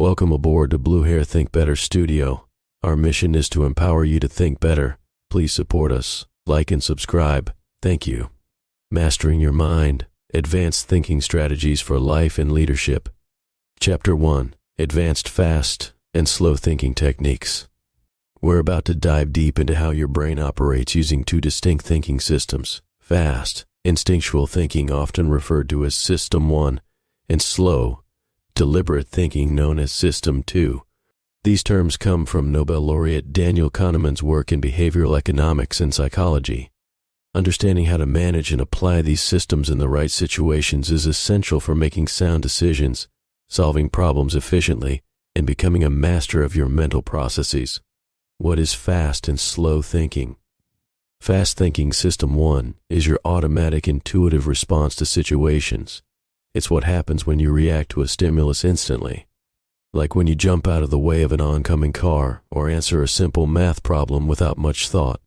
Welcome aboard to Blue Hair Think Better Studio. Our mission is to empower you to think better. Please support us, like and subscribe. Thank you. Mastering Your Mind, Advanced Thinking Strategies for Life and Leadership. Chapter 1, Advanced Fast and Slow Thinking Techniques. We're about to dive deep into how your brain operates using two distinct thinking systems: fast, instinctual thinking, often referred to as System 1, and slow, deliberate thinking, known as System 2. These terms come from Nobel laureate Daniel Kahneman's work in behavioral economics and psychology. Understanding how to manage and apply these systems in the right situations is essential for making sound decisions, solving problems efficiently, and becoming a master of your mental processes. What is fast and slow thinking? Fast thinking System 1 is your automatic intuitive response to situations. It's what happens when you react to a stimulus instantly, like when you jump out of the way of an oncoming car or answer a simple math problem without much thought.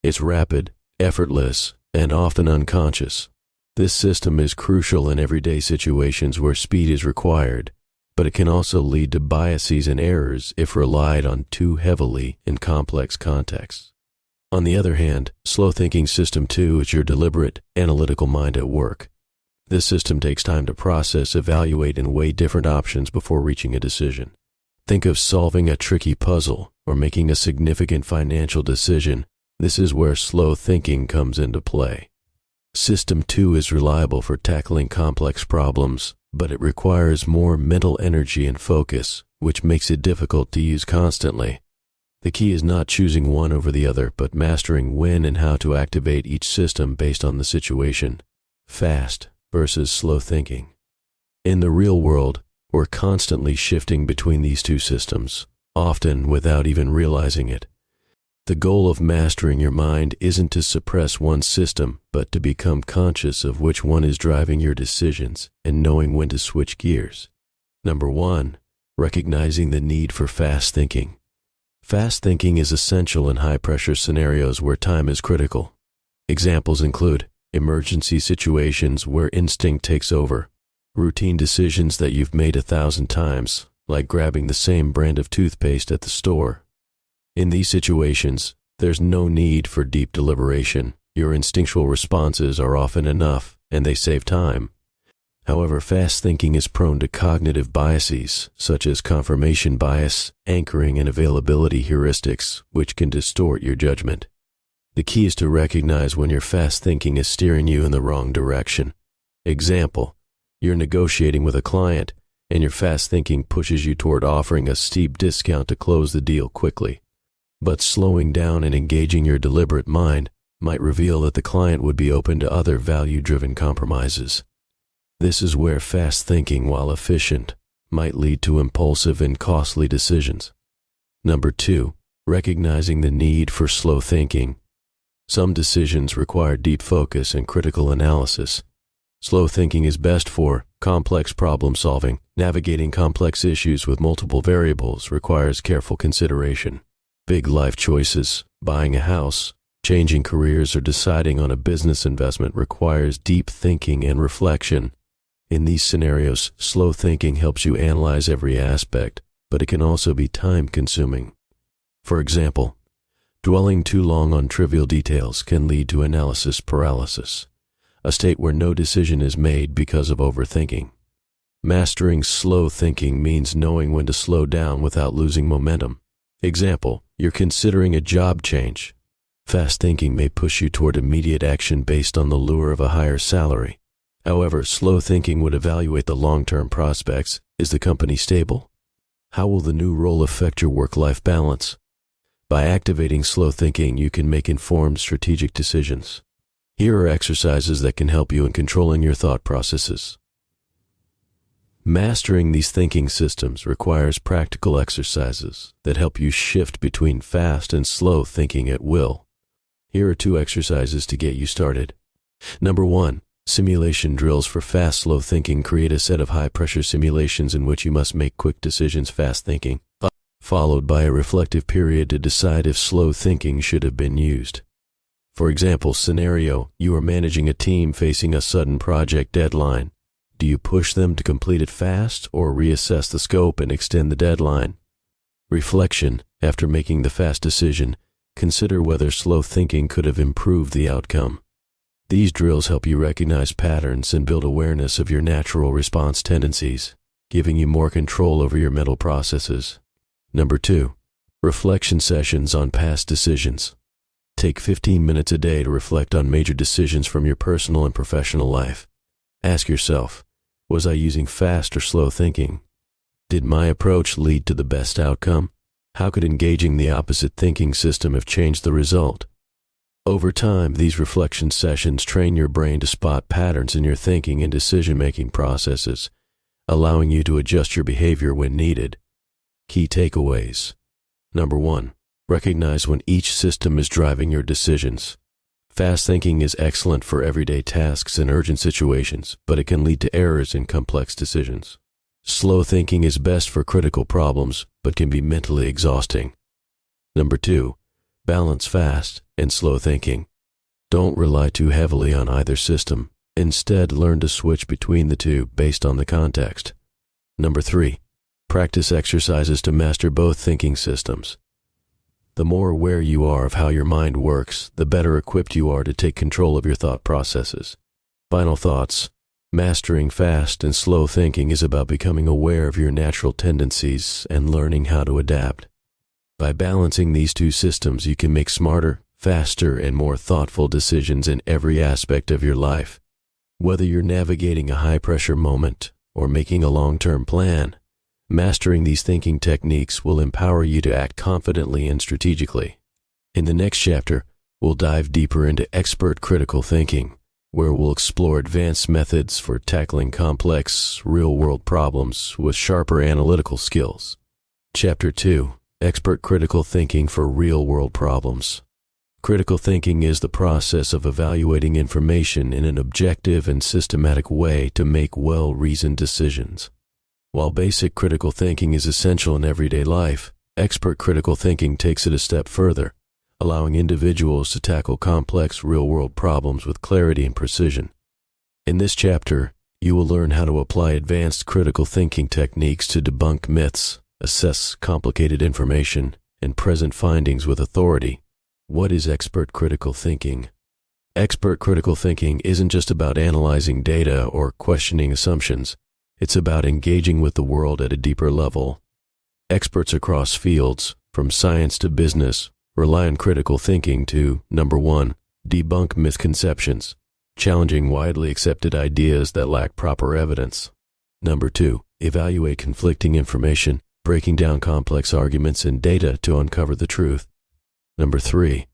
It's rapid, effortless, and often unconscious. This system is crucial in everyday situations where speed is required, but it can also lead to biases and errors if relied on too heavily in complex contexts. On the other hand, slow thinking System 2 is your deliberate, analytical mind at work. This system takes time to process, evaluate, and weigh different options before reaching a decision. Think of solving a tricky puzzle or making a significant financial decision. This is where slow thinking comes into play. System 2 is reliable for tackling complex problems, but it requires more mental energy and focus, which makes it difficult to use constantly. The key is not choosing one over the other, but mastering when and how to activate each system based on the situation. Fast versus slow thinking. In the real world, we're constantly shifting between these two systems, often without even realizing it. The goal of mastering your mind isn't to suppress one system, but to become conscious of which one is driving your decisions and knowing when to switch gears. Number 1, recognizing the need for fast thinking. Fast thinking is essential in high-pressure scenarios where time is critical. Examples include emergency situations where instinct takes over, routine decisions that you've made 1,000 times, like grabbing the same brand of toothpaste at the store. In these situations, there's no need for deep deliberation. Your instinctual responses are often enough, and they save time. However, fast thinking is prone to cognitive biases, such as confirmation bias, anchoring, and availability heuristics, which can distort your judgment. The key is to recognize when your fast thinking is steering you in the wrong direction. Example, you're negotiating with a client, and your fast thinking pushes you toward offering a steep discount to close the deal quickly. But slowing down and engaging your deliberate mind might reveal that the client would be open to other value-driven compromises. This is where fast thinking, while efficient, might lead to impulsive and costly decisions. Number 2, recognizing the need for slow thinking. Some decisions require deep focus and critical analysis. Slow thinking is best for complex problem solving. Navigating complex issues with multiple variables requires careful consideration. Big life choices, buying a house, changing careers, or deciding on a business investment requires deep thinking and reflection. In these scenarios, slow thinking helps you analyze every aspect, but it can also be time-consuming. For example, dwelling too long on trivial details can lead to analysis paralysis, a state where no decision is made because of overthinking. Mastering slow thinking means knowing when to slow down without losing momentum. Example, you're considering a job change. Fast thinking may push you toward immediate action based on the lure of a higher salary. However, slow thinking would evaluate the long-term prospects. Is the company stable? How will the new role affect your work-life balance? By activating slow thinking, you can make informed strategic decisions. Here are exercises that can help you in controlling your thought processes. Mastering these thinking systems requires practical exercises that help you shift between fast and slow thinking at will. Here are 2 exercises to get you started. Number 1, simulation drills for fast-slow thinking. Create a set of high-pressure simulations in which you must make quick decisions, fast thinking, followed by a reflective period to decide if slow thinking should have been used. For example, scenario, you are managing a team facing a sudden project deadline. Do you push them to complete it fast or reassess the scope and extend the deadline? Reflection. After making the fast decision, consider whether slow thinking could have improved the outcome. These drills help you recognize patterns and build awareness of your natural response tendencies, giving you more control over your mental processes. Number 2. Reflection sessions on past decisions. Take 15 minutes a day to reflect on major decisions from your personal and professional life. Ask yourself, was I using fast or slow thinking? Did my approach lead to the best outcome? How could engaging the opposite thinking system have changed the result? Over time, these reflection sessions train your brain to spot patterns in your thinking and decision-making processes, allowing you to adjust your behavior when needed. Key takeaways. Number 1. Recognize when each system is driving your decisions. Fast thinking is excellent for everyday tasks and urgent situations, but it can lead to errors in complex decisions. Slow thinking is best for critical problems, but can be mentally exhausting. Number 2. Balance fast and slow thinking. Don't rely too heavily on either system. Instead, learn to switch between the two based on the context. Number 3. Practice exercises to master both thinking systems. The more aware you are of how your mind works, the better equipped you are to take control of your thought processes. Final thoughts. Mastering fast and slow thinking is about becoming aware of your natural tendencies and learning how to adapt. By balancing these two systems, you can make smarter, faster, and more thoughtful decisions in every aspect of your life. Whether you're navigating a high-pressure moment or making a long-term plan, mastering these thinking techniques will empower you to act confidently and strategically. In the next chapter, we'll dive deeper into expert critical thinking, where we'll explore advanced methods for tackling complex, real-world problems with sharper analytical skills. Chapter 2. Expert critical thinking for real-world problems. Critical thinking is the process of evaluating information in an objective and systematic way to make well-reasoned decisions. While basic critical thinking is essential in everyday life, expert critical thinking takes it a step further, allowing individuals to tackle complex real-world problems with clarity and precision. In this chapter, you will learn how to apply advanced critical thinking techniques to debunk myths, assess complicated information, and present findings with authority. What is expert critical thinking? Expert critical thinking isn't just about analyzing data or questioning assumptions. It's about engaging with the world at a deeper level. Experts across fields, from science to business, rely on critical thinking to, number 1, debunk misconceptions, challenging widely accepted ideas that lack proper evidence. Number 2, evaluate conflicting information, breaking down complex arguments and data to uncover the truth. Number 3,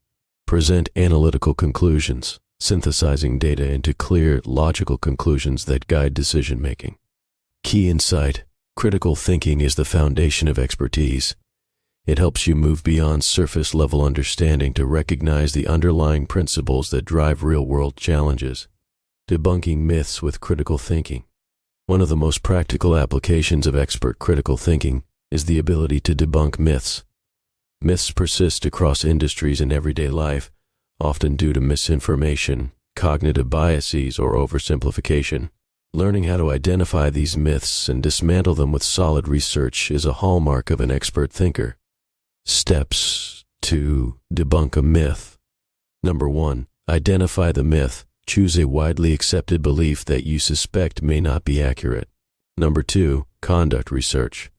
present analytical conclusions, synthesizing data into clear, logical conclusions that guide decision-making. Key insight: critical thinking is the foundation of expertise. It helps you move beyond surface-level understanding to recognize the underlying principles that drive real-world challenges. Debunking myths with critical thinking. One of the most practical applications of expert critical thinking is the ability to debunk myths. Myths persist across industries and everyday life, often due to misinformation, cognitive biases, or oversimplification. Learning how to identify these myths and dismantle them with solid research is a hallmark of an expert thinker. Steps to debunk a myth. Number 1, identify the myth. Choose a widely accepted belief that you suspect may not be accurate. Number 2, conduct research.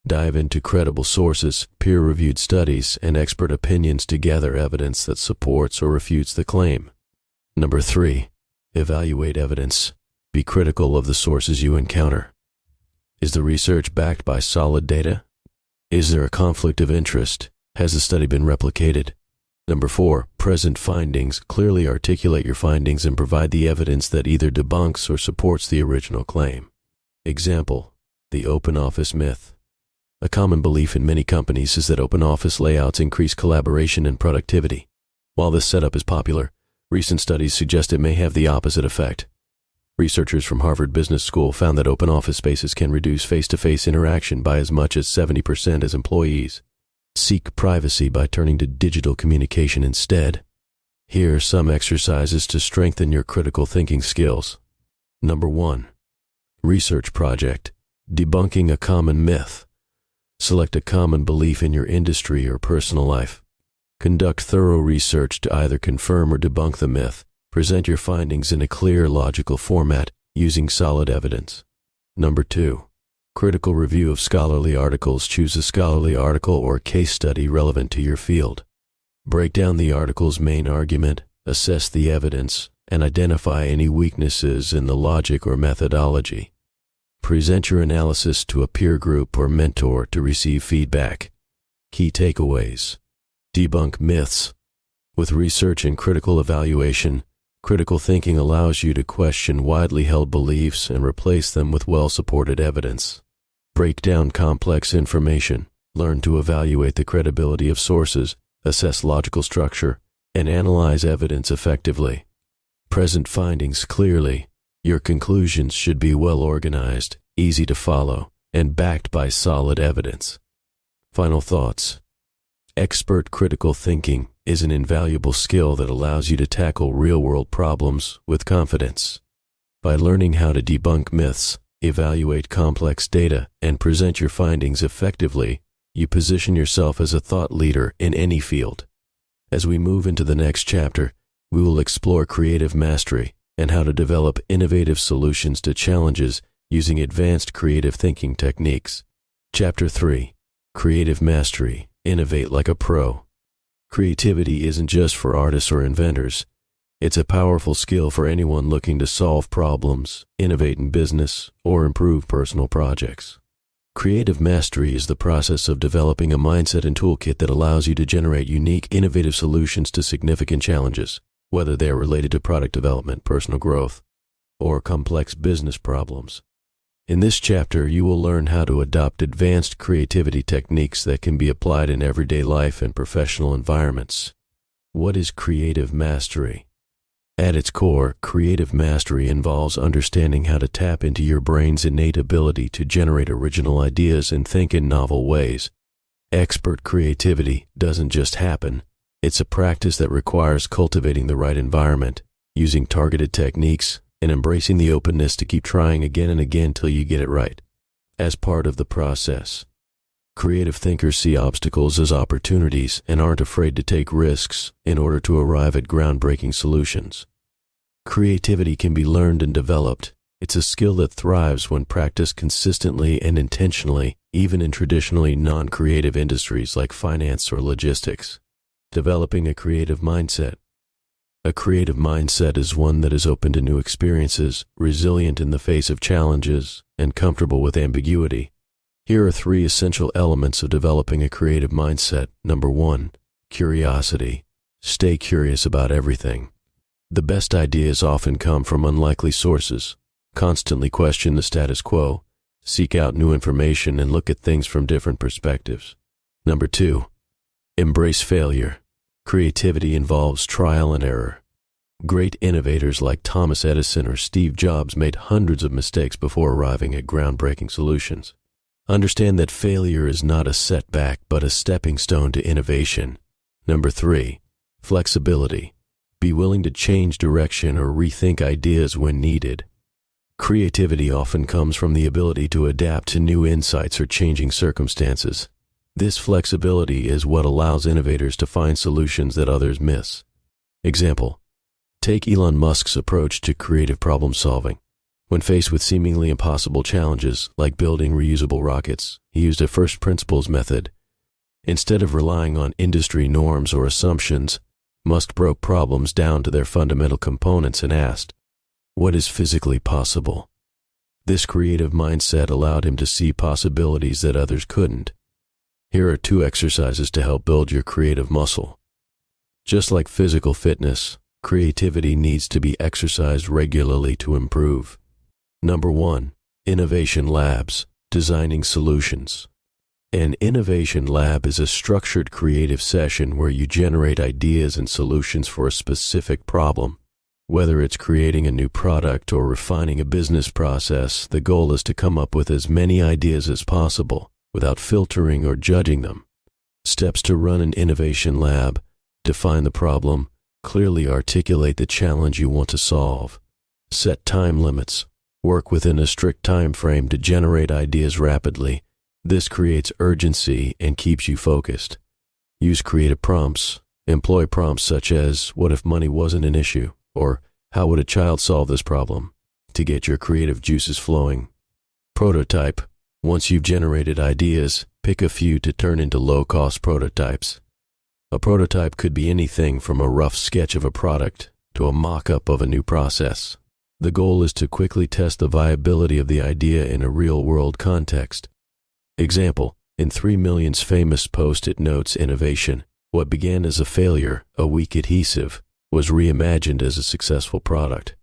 Dive into credible sources, peer-reviewed studies, and expert opinions to gather evidence that supports or refutes the claim. Number 3, evaluate evidence. Be critical of the sources you encounter. Is the research backed by solid data? Is there a conflict of interest? Has the study been replicated? Number 4, present findings. Clearly articulate your findings and provide the evidence that either debunks or supports the original claim. Example: the open office myth. A common belief in many companies is that open office layouts increase collaboration and productivity. While this setup is popular, recent studies suggest it may have the opposite effect. Researchers from Harvard Business School found that open office spaces can reduce face-to-face interaction by as much as 70% as employees seek privacy by turning to digital communication instead. Here are some exercises to strengthen your critical thinking skills. Number 1, Research project. Debunking a common myth. Select a common belief in your industry or personal life. Conduct thorough research to either confirm or debunk the myth. Present your findings in a clear, logical format using solid evidence. Number 2. Critical review of scholarly articles. Choose a scholarly article or case study relevant to your field. Break down the article's main argument, assess the evidence, and identify any weaknesses in the logic or methodology. Present your analysis to a peer group or mentor to receive feedback. Key takeaways. Debunk myths. With research and critical evaluation, critical thinking allows you to question widely held beliefs and replace them with well-supported evidence. Break down complex information. Learn to evaluate the credibility of sources, assess logical structure, and analyze evidence effectively. Present findings clearly. Your conclusions should be well organized, easy to follow, and backed by solid evidence. Final thoughts. Expert critical thinking is an invaluable skill that allows you to tackle real-world problems with confidence. By learning how to debunk myths, evaluate complex data, and present your findings effectively, you position yourself as a thought leader in any field. As we move into the next chapter, we will explore creative mastery and how to develop innovative solutions to challenges using advanced creative thinking techniques. Chapter 3. Creative Mastery. Innovate like a pro. Creativity isn't just for artists or inventors. It's a powerful skill for anyone looking to solve problems, innovate in business, or improve personal projects. Creative mastery is the process of developing a mindset and toolkit that allows you to generate unique, innovative solutions to significant challenges, whether they are related to product development, personal growth, or complex business problems. In this chapter, you will learn how to adopt advanced creativity techniques that can be applied in everyday life and professional environments. What is creative mastery? At its core, creative mastery involves understanding how to tap into your brain's innate ability to generate original ideas and think in novel ways. Expert creativity doesn't just happen. It's a practice that requires cultivating the right environment, using targeted techniques, and embracing the openness to keep trying again and again till you get it right. As part of the process, creative thinkers see obstacles as opportunities and aren't afraid to take risks in order to arrive at groundbreaking solutions. Creativity can be learned and developed. It's a skill that thrives when practiced consistently and intentionally, even in traditionally non-creative industries like finance or logistics. Developing a creative mindset. A creative mindset is one that is open to new experiences, resilient in the face of challenges, and comfortable with ambiguity. Here are 3 essential elements of developing a creative mindset. Number 1, curiosity. Stay curious about everything. The best ideas often come from unlikely sources. Constantly question the status quo, seek out new information, and look at things from different perspectives. Number 2, embrace failure. Creativity involves trial and error. Great innovators like Thomas Edison or Steve Jobs made hundreds of mistakes before arriving at groundbreaking solutions. Understand that failure is not a setback, but a stepping stone to innovation. Number 3, flexibility. Be willing to change direction or rethink ideas when needed. Creativity often comes from the ability to adapt to new insights or changing circumstances. This flexibility is what allows innovators to find solutions that others miss. Example, take Elon Musk's approach to creative problem solving. When faced with seemingly impossible challenges, like building reusable rockets, he used a first principles method. Instead of relying on industry norms or assumptions, Musk broke problems down to their fundamental components and asked, what is physically possible? This creative mindset allowed him to see possibilities that others couldn't. Here are 2 exercises to help build your creative muscle. Just like physical fitness, creativity needs to be exercised regularly to improve. Number 1, innovation labs, designing solutions. An innovation lab is a structured creative session where you generate ideas and solutions for a specific problem. Whether it's creating a new product or refining a business process, the goal is to come up with as many ideas as possible without filtering or judging them. Steps to run an innovation lab: define the problem, clearly articulate the challenge you want to solve, set time limits, Work within a strict time frame to generate ideas rapidly. This creates urgency and keeps you focused. Use creative prompts. Employ prompts such as, "What if money wasn't an issue?" or "How would a child solve this problem?" to get your creative juices flowing. Prototype. Once you've generated ideas, pick a few to turn into low-cost prototypes. A prototype could be anything from a rough sketch of a product to a mock-up of a new process. The goal is to quickly test the viability of the idea in a real-world context. Example, in 3 Million's famous Post-it Notes innovation, what began as a failure, a weak adhesive, was reimagined as a successful product.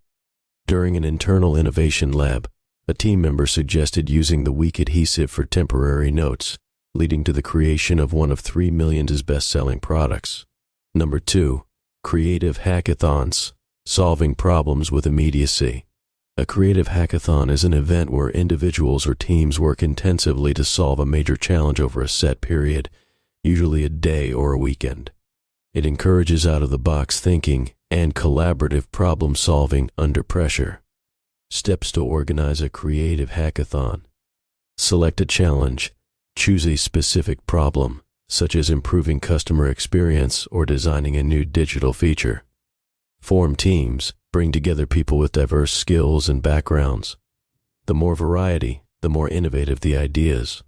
During an internal innovation lab, a team member suggested using the weak adhesive for temporary notes, leading to the creation of one of 3 Million's best-selling products. Number 2, creative hackathons, solving problems with immediacy. A creative hackathon is an event where individuals or teams work intensively to solve a major challenge over a set period, usually a day or a weekend. It encourages out-of-the-box thinking and collaborative problem-solving under pressure. Steps to organize a creative hackathon. Select a challenge. Choose a specific problem, such as improving customer experience or designing a new digital feature. Form teams. Bring together people with diverse skills and backgrounds. The more variety, the more innovative the ideas.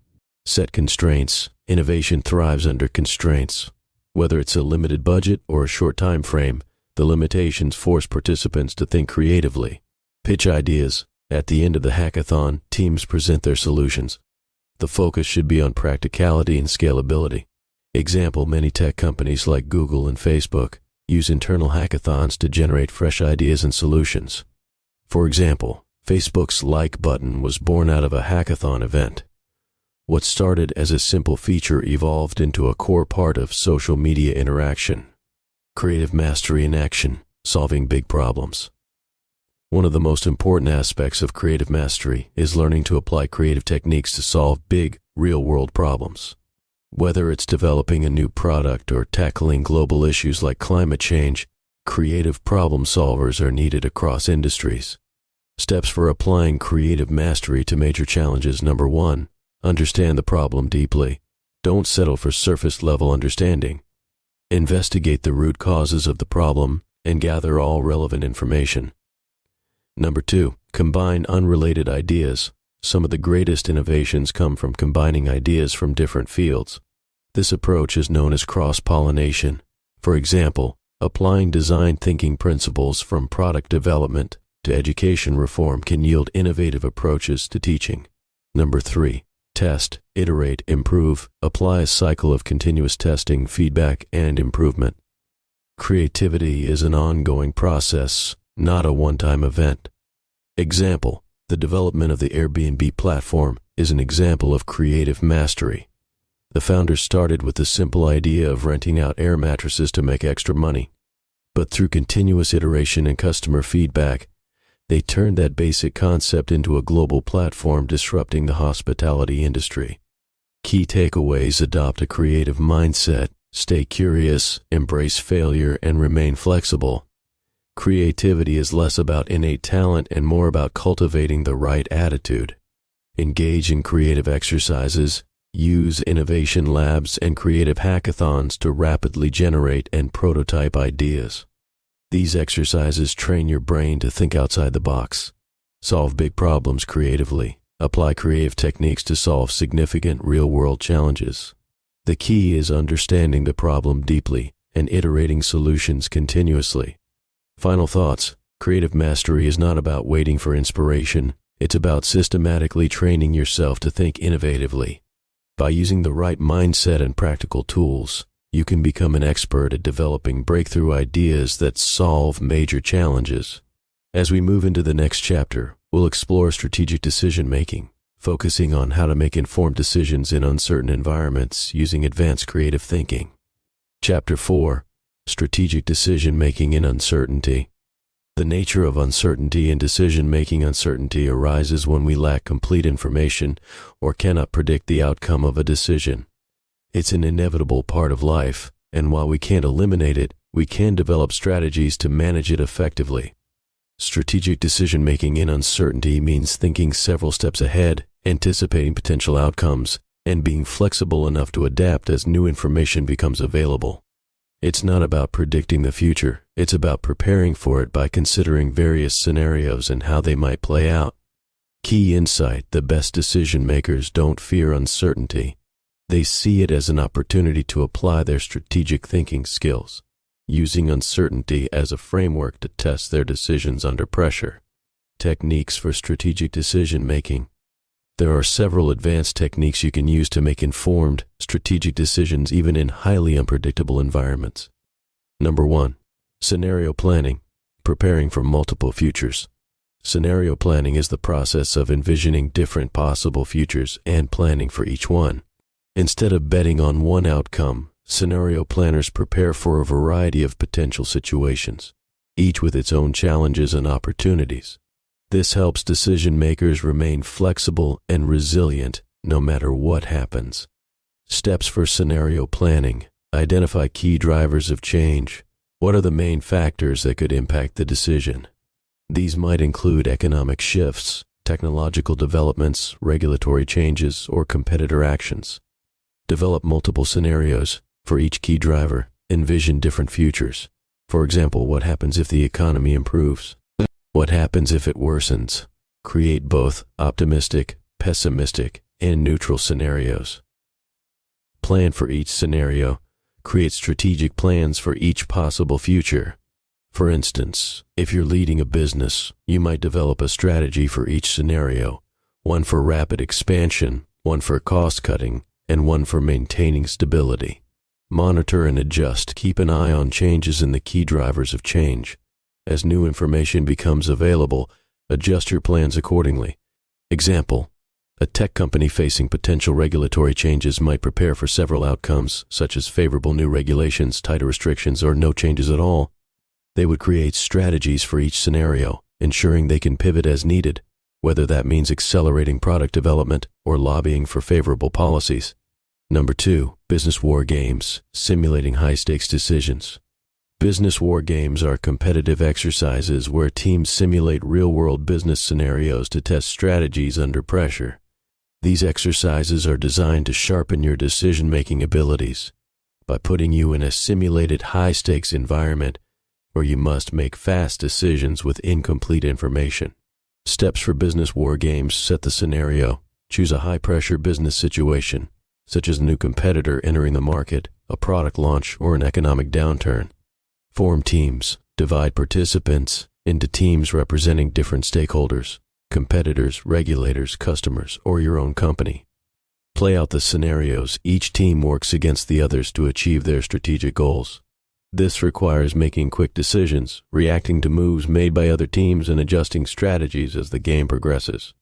Set constraints. Innovation thrives under constraints. Whether it's a limited budget or a short time frame, the limitations force participants to think creatively. Pitch ideas. At the end of the hackathon, teams present their solutions. The focus should be on practicality and scalability. Example, many tech companies like Google and Facebook use internal hackathons to generate fresh ideas and solutions. For example, Facebook's like button was born out of a hackathon event. What started as a simple feature evolved into a core part of social media interaction. Creative mastery in action, solving big problems. One of the most important aspects of creative mastery is learning to apply creative techniques to solve big, real-world problems. Whether it's developing a new product or tackling global issues like climate change, creative problem solvers are needed across industries. Steps for applying creative mastery to major challenges. Number 1, understand the problem deeply. Don't settle for surface-level understanding. Investigate the root causes of the problem and gather all relevant information. Number 2, combine unrelated ideas. Some of the greatest innovations come from combining ideas from different fields. This approach is known as cross-pollination. For example, applying design thinking principles from product development to education reform can yield innovative approaches to teaching. Number 3, test, iterate, improve. Apply a cycle of continuous testing, feedback, and improvement. Creativity is an ongoing process, not a one-time event. Example, the development of the Airbnb platform is an example of creative mastery. The founders started with the simple idea of renting out air mattresses to make extra money. But through continuous iteration and customer feedback, they turned that basic concept into a global platform disrupting the hospitality industry. Key takeaways: adopt a creative mindset, stay curious, embrace failure, and remain flexible. Creativity is less about innate talent and more about cultivating the right attitude. Engage in creative exercises. Use innovation labs and creative hackathons to rapidly generate and prototype ideas. These exercises train your brain to think outside the box. Solve big problems creatively. Apply creative techniques to solve significant real-world challenges. The key is understanding the problem deeply and iterating solutions continuously. Final thoughts: creative mastery is not about waiting for inspiration. It's about systematically training yourself to think innovatively. By using the right mindset and practical tools, you can become an expert at developing breakthrough ideas that solve major challenges. As we move into the next chapter, we'll explore strategic decision-making, focusing on how to make informed decisions in uncertain environments using advanced creative thinking. Chapter 4: Strategic Decision-Making in Uncertainty. The nature of uncertainty in decision-making. Uncertainty arises when we lack complete information or cannot predict the outcome of a decision. It's an inevitable part of life, and while we can't eliminate it, we can develop strategies to manage it effectively. Strategic decision-making in uncertainty means thinking several steps ahead, anticipating potential outcomes, and being flexible enough to adapt as new information becomes available. It's not about predicting the future, it's about preparing for it by considering various scenarios and how they might play out. Key insight: the best decision makers don't fear uncertainty. They see it as an opportunity to apply their strategic thinking skills, using uncertainty as a framework to test their decisions under pressure. Techniques for strategic decision making. There are several advanced techniques you can use to make informed, strategic decisions even in highly unpredictable environments. Number 1. Scenario planning, preparing for multiple futures. Scenario planning is the process of envisioning different possible futures and planning for each one. Instead of betting on one outcome, scenario planners prepare for a variety of potential situations, each with its own challenges and opportunities. This helps decision makers remain flexible and resilient no matter what happens. Steps for scenario planning. Identify key drivers of change. What are the main factors that could impact the decision? These might include economic shifts, technological developments, regulatory changes, or competitor actions. Develop multiple scenarios. For each key driver, envision different futures. For example, what happens if the economy improves? What happens if it worsens? Create both optimistic, pessimistic, and neutral scenarios. Plan for each scenario. Create strategic plans for each possible future. For instance, if you're leading a business, you might develop a strategy for each scenario, one for rapid expansion, one for cost cutting, and one for maintaining stability. Monitor and adjust. Keep an eye on changes in the key drivers of change. As new information becomes available, adjust your plans accordingly. Example: a tech company facing potential regulatory changes might prepare for several outcomes, such as favorable new regulations, tighter restrictions, or no changes at all. They would create strategies for each scenario, ensuring they can pivot as needed, whether that means accelerating product development or lobbying for favorable policies. Number 2, business war games, simulating high-stakes decisions. Business war games are competitive exercises where teams simulate real-world business scenarios to test strategies under pressure. These exercises are designed to sharpen your decision-making abilities by putting you in a simulated high-stakes environment where you must make fast decisions with incomplete information. Steps for business war games: set the scenario. Choose a high-pressure business situation, such as a new competitor entering the market, a product launch, or an economic downturn. Form teams. Divide participants into teams representing different stakeholders, competitors, regulators, customers, or your own company. Play out the scenarios. Each team works against the others to achieve their strategic goals. This requires making quick decisions, reacting to moves made by other teams, and adjusting strategies as the game progresses.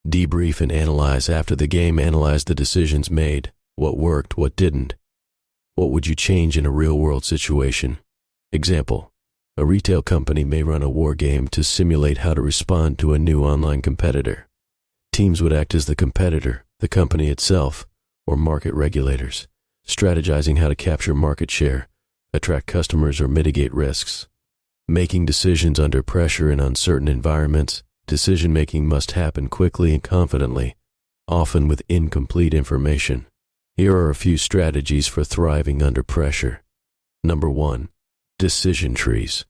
Debrief and analyze. After the game, analyze the decisions made. What worked, what didn't? What would you change in a real-world situation? Example: a retail company may run a war game to simulate how to respond to a new online competitor. Teams would act as the competitor, the company itself, or market regulators, strategizing how to capture market share, attract customers, or mitigate risks. Making decisions under pressure in uncertain environments. Decision-making must happen quickly and confidently, often with incomplete information. Here are a few strategies for thriving under pressure. Number 1. Decision trees.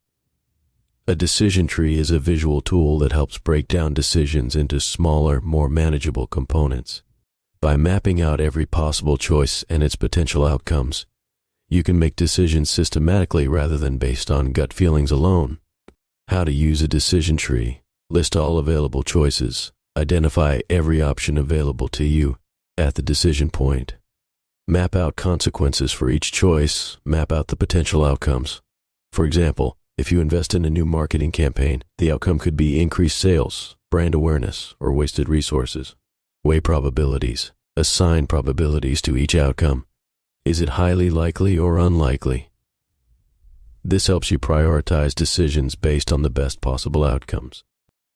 A decision tree is a visual tool that helps break down decisions into smaller, more manageable components. By mapping out every possible choice and its potential outcomes, you can make decisions systematically rather than based on gut feelings alone. How to use a decision tree. List all available choices. Identify every option available to you at the decision point. Map out consequences for each choice. Map out the potential outcomes. For example, if you invest in a new marketing campaign, the outcome could be increased sales, brand awareness, or wasted resources. Weigh probabilities. Assign probabilities to each outcome. Is it highly likely or unlikely? This helps you prioritize decisions based on the best possible outcomes.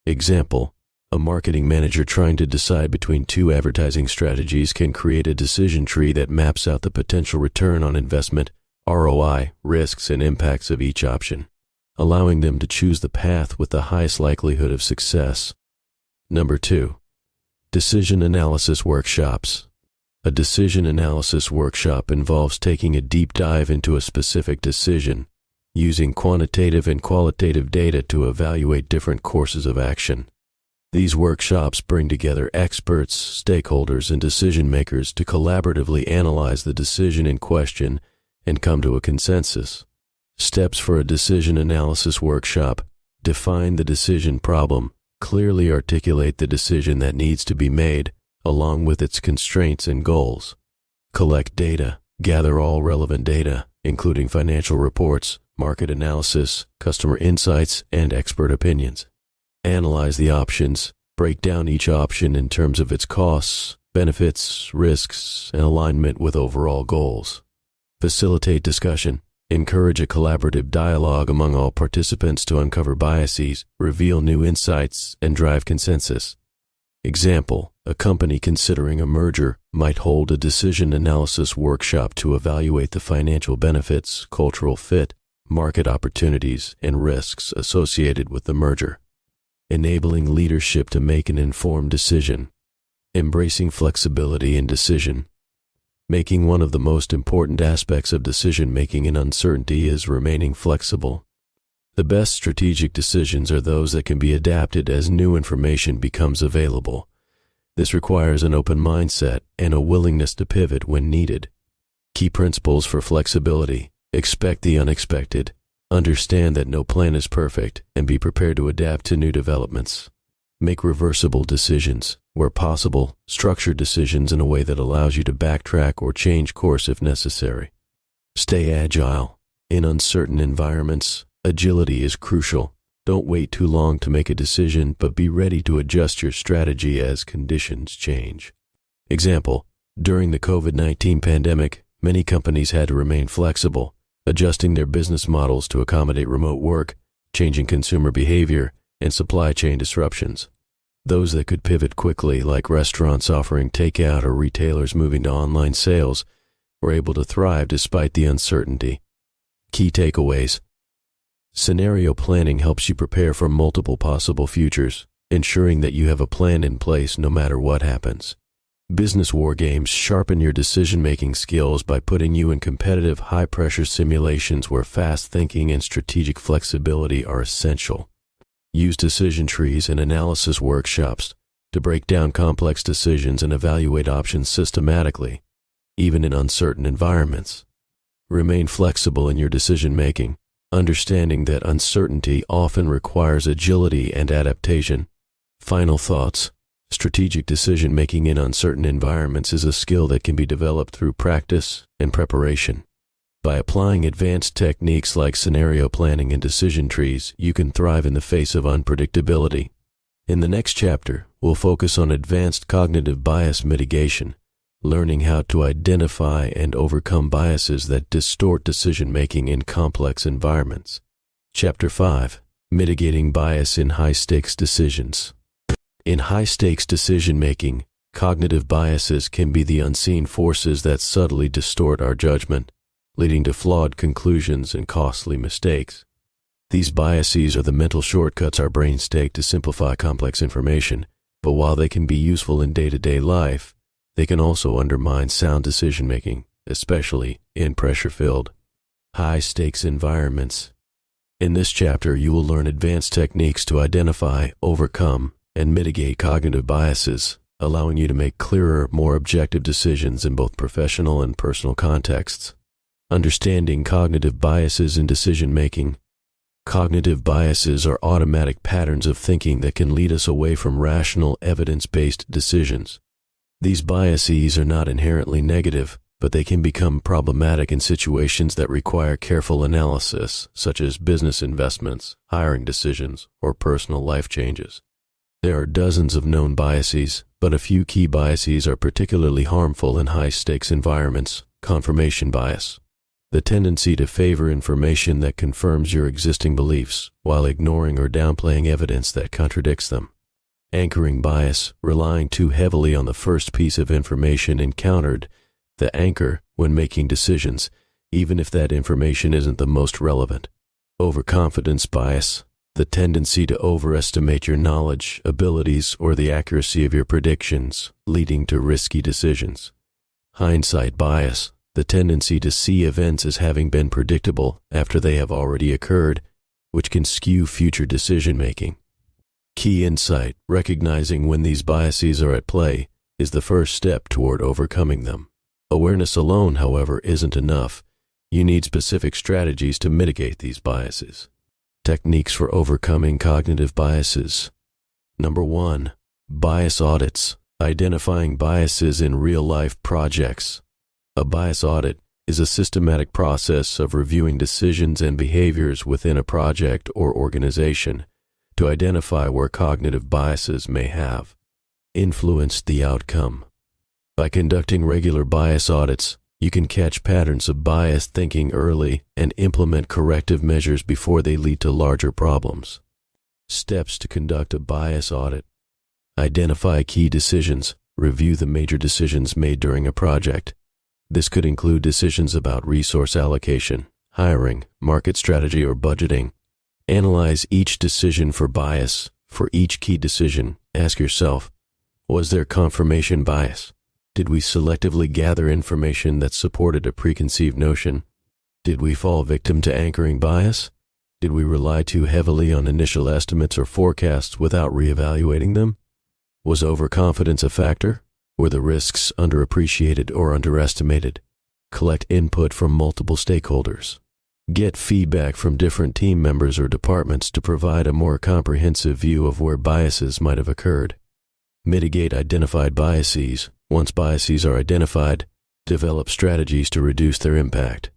Example: a marketing manager trying to decide between 2 advertising strategies can create a decision tree that maps out the potential return on investment, ROI, risks, and impacts of each option. allowing them to choose the path with the highest likelihood of success. Number 2. Decision analysis workshops. A decision analysis workshop involves taking a deep dive into a specific decision, using quantitative and qualitative data to evaluate different courses of action. These workshops bring together experts, stakeholders, and decision makers to collaboratively analyze the decision in question and come to a consensus. Steps for a decision analysis workshop: define the decision problem, clearly articulate the decision that needs to be made, along with its constraints and goals. Collect data, gather all relevant data, including financial reports, market analysis, customer insights, and expert opinions. Analyze the options, break down each option in terms of its costs, benefits, risks, and alignment with overall goals. Facilitate discussion. Encourage a collaborative dialogue among all participants to uncover biases, reveal new insights, and drive consensus. Example: a company considering a merger might hold a decision analysis workshop to evaluate the financial benefits, cultural fit, market opportunities, and risks associated with the merger. Enabling leadership to make an informed decision. Embracing flexibility in decision. Making one of the most important aspects of decision-making in uncertainty is remaining flexible. The best strategic decisions are those that can be adapted as new information becomes available. This requires an open mindset and a willingness to pivot when needed. Key principles for flexibility: expect the unexpected, understand that no plan is perfect, and be prepared to adapt to new developments. Make reversible decisions. Where possible, structure decisions in a way that allows you to backtrack or change course if necessary. Stay agile. In uncertain environments, agility is crucial. Don't wait too long to make a decision, but be ready to adjust your strategy as conditions change. Example: during the COVID-19 pandemic, many companies had to remain flexible, adjusting their business models to accommodate remote work, changing consumer behavior, and supply chain disruptions. Those that could pivot quickly, like restaurants offering takeout or retailers moving to online sales, were able to thrive despite the uncertainty. Key takeaways: scenario planning helps you prepare for multiple possible futures, ensuring that you have a plan in place no matter what happens. Business war games sharpen your decision-making skills by putting you in competitive, high-pressure simulations where fast thinking and strategic flexibility are essential. Use decision trees and analysis workshops to break down complex decisions and evaluate options systematically, even in uncertain environments. Remain flexible in your decision-making, understanding that uncertainty often requires agility and adaptation. Final thoughts: strategic decision-making in uncertain environments is a skill that can be developed through practice and preparation. By applying advanced techniques like scenario planning and decision trees, you can thrive in the face of unpredictability. In the next chapter, we'll focus on advanced cognitive bias mitigation, learning how to identify and overcome biases that distort decision-making in complex environments. Chapter 5: Mitigating Bias in High-Stakes Decisions. In high-stakes decision-making, cognitive biases can be the unseen forces that subtly distort our judgment, leading to flawed conclusions and costly mistakes. These biases are the mental shortcuts our brains take to simplify complex information, but while they can be useful in day-to-day life, they can also undermine sound decision-making, especially in pressure-filled, high-stakes environments. In this chapter, you will learn advanced techniques to identify, overcome, and mitigate cognitive biases, allowing you to make clearer, more objective decisions in both professional and personal contexts. Understanding cognitive biases in decision-making. Cognitive biases are automatic patterns of thinking that can lead us away from rational, evidence-based decisions. These biases are not inherently negative, but they can become problematic in situations that require careful analysis, such as business investments, hiring decisions, or personal life changes. There are dozens of known biases, but a few key biases are particularly harmful in high-stakes environments. Confirmation bias: the tendency to favor information that confirms your existing beliefs, while ignoring or downplaying evidence that contradicts them. Anchoring bias: relying too heavily on the first piece of information encountered, the anchor when making decisions, even if that information isn't the most relevant. Overconfidence bias, the tendency to overestimate your knowledge, abilities, or the accuracy of your predictions, leading to risky decisions. Hindsight bias, the tendency to see events as having been predictable after they have already occurred, which can skew future decision-making. Key insight, recognizing when these biases are at play, is the first step toward overcoming them. Awareness alone, however, isn't enough. You need specific strategies to mitigate these biases. Techniques for overcoming cognitive biases. Number 1. Bias audits, identifying biases in real-life projects. A bias audit is a systematic process of reviewing decisions and behaviors within a project or organization to identify where cognitive biases may have influenced the outcome. By conducting regular bias audits, you can catch patterns of biased thinking early and implement corrective measures before they lead to larger problems. Steps to conduct a bias audit. Identify key decisions. Review the major decisions made during a project. This could include decisions about resource allocation, hiring, market strategy, or budgeting. Analyze each decision for bias. For each key decision, ask yourself, was there confirmation bias? Did we selectively gather information that supported a preconceived notion? Did we fall victim to anchoring bias? Did we rely too heavily on initial estimates or forecasts without reevaluating them? Was overconfidence a factor? Were the risks underappreciated or underestimated? Collect input from multiple stakeholders. Get feedback from different team members or departments to provide a more comprehensive view of where biases might have occurred. Mitigate identified biases. Once biases are identified, develop strategies to reduce their impact.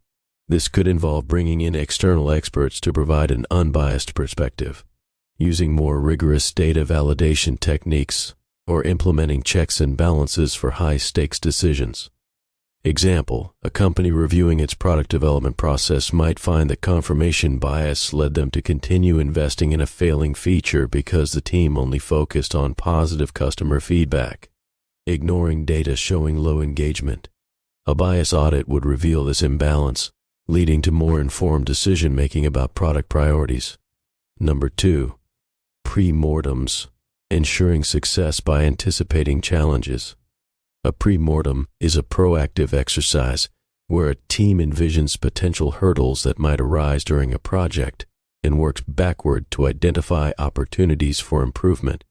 This could involve bringing in external experts to provide an unbiased perspective, using more rigorous data validation techniques, or implementing checks and balances for high-stakes decisions. Example, a company reviewing its product development process might find that confirmation bias led them to continue investing in a failing feature because the team only focused on positive customer feedback, ignoring data showing low engagement. A bias audit would reveal this imbalance, leading to more informed decision-making about product priorities. Number 2. Pre-mortems, ensuring success by anticipating challenges. A pre-mortem is a proactive exercise where a team envisions potential hurdles that might arise during a project and works backward to identify opportunities for improvement.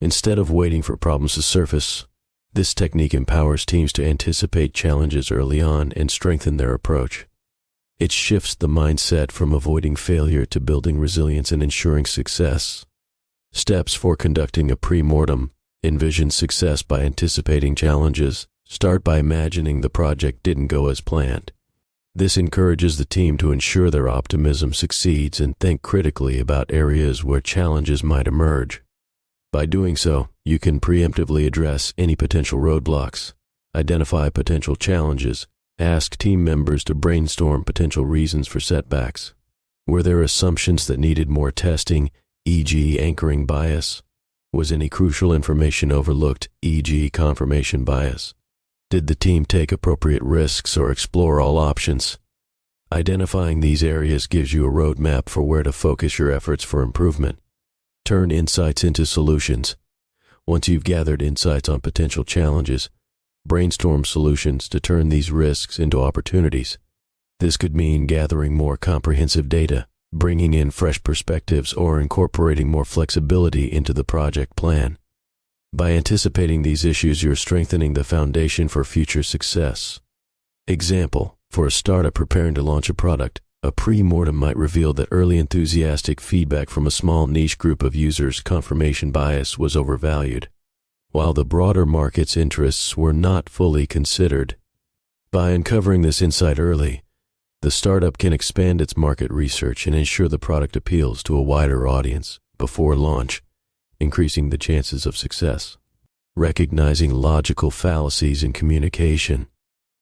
Instead of waiting for problems to surface, this technique empowers teams to anticipate challenges early on and strengthen their approach. It shifts the mindset from avoiding failure to building resilience and ensuring success. Steps for conducting a pre-mortem. Envision success by anticipating challenges. Start by imagining the project didn't go as planned. This encourages the team to ensure their optimism succeeds and think critically about areas where challenges might emerge. By doing so, you can preemptively address any potential roadblocks, identify potential challenges, ask team members to brainstorm potential reasons for setbacks. Were there assumptions that needed more testing, e.g. anchoring bias? Was any crucial information overlooked, e.g. confirmation bias? Did the team take appropriate risks or explore all options? Identifying these areas gives you a roadmap for where to focus your efforts for improvement. Turn insights into solutions. Once you've gathered insights on potential challenges, brainstorm solutions to turn these risks into opportunities. This could mean gathering more comprehensive data, bringing in fresh perspectives, or incorporating more flexibility into the project plan. By anticipating these issues, you're strengthening the foundation for future success. Example, for a startup preparing to launch a product, a pre-mortem might reveal that early enthusiastic feedback from a small niche group of users' confirmation bias was overvalued, while the broader market's interests were not fully considered. By uncovering this insight early, the startup can expand its market research and ensure the product appeals to a wider audience before launch, increasing the chances of success. Recognizing logical fallacies in communication.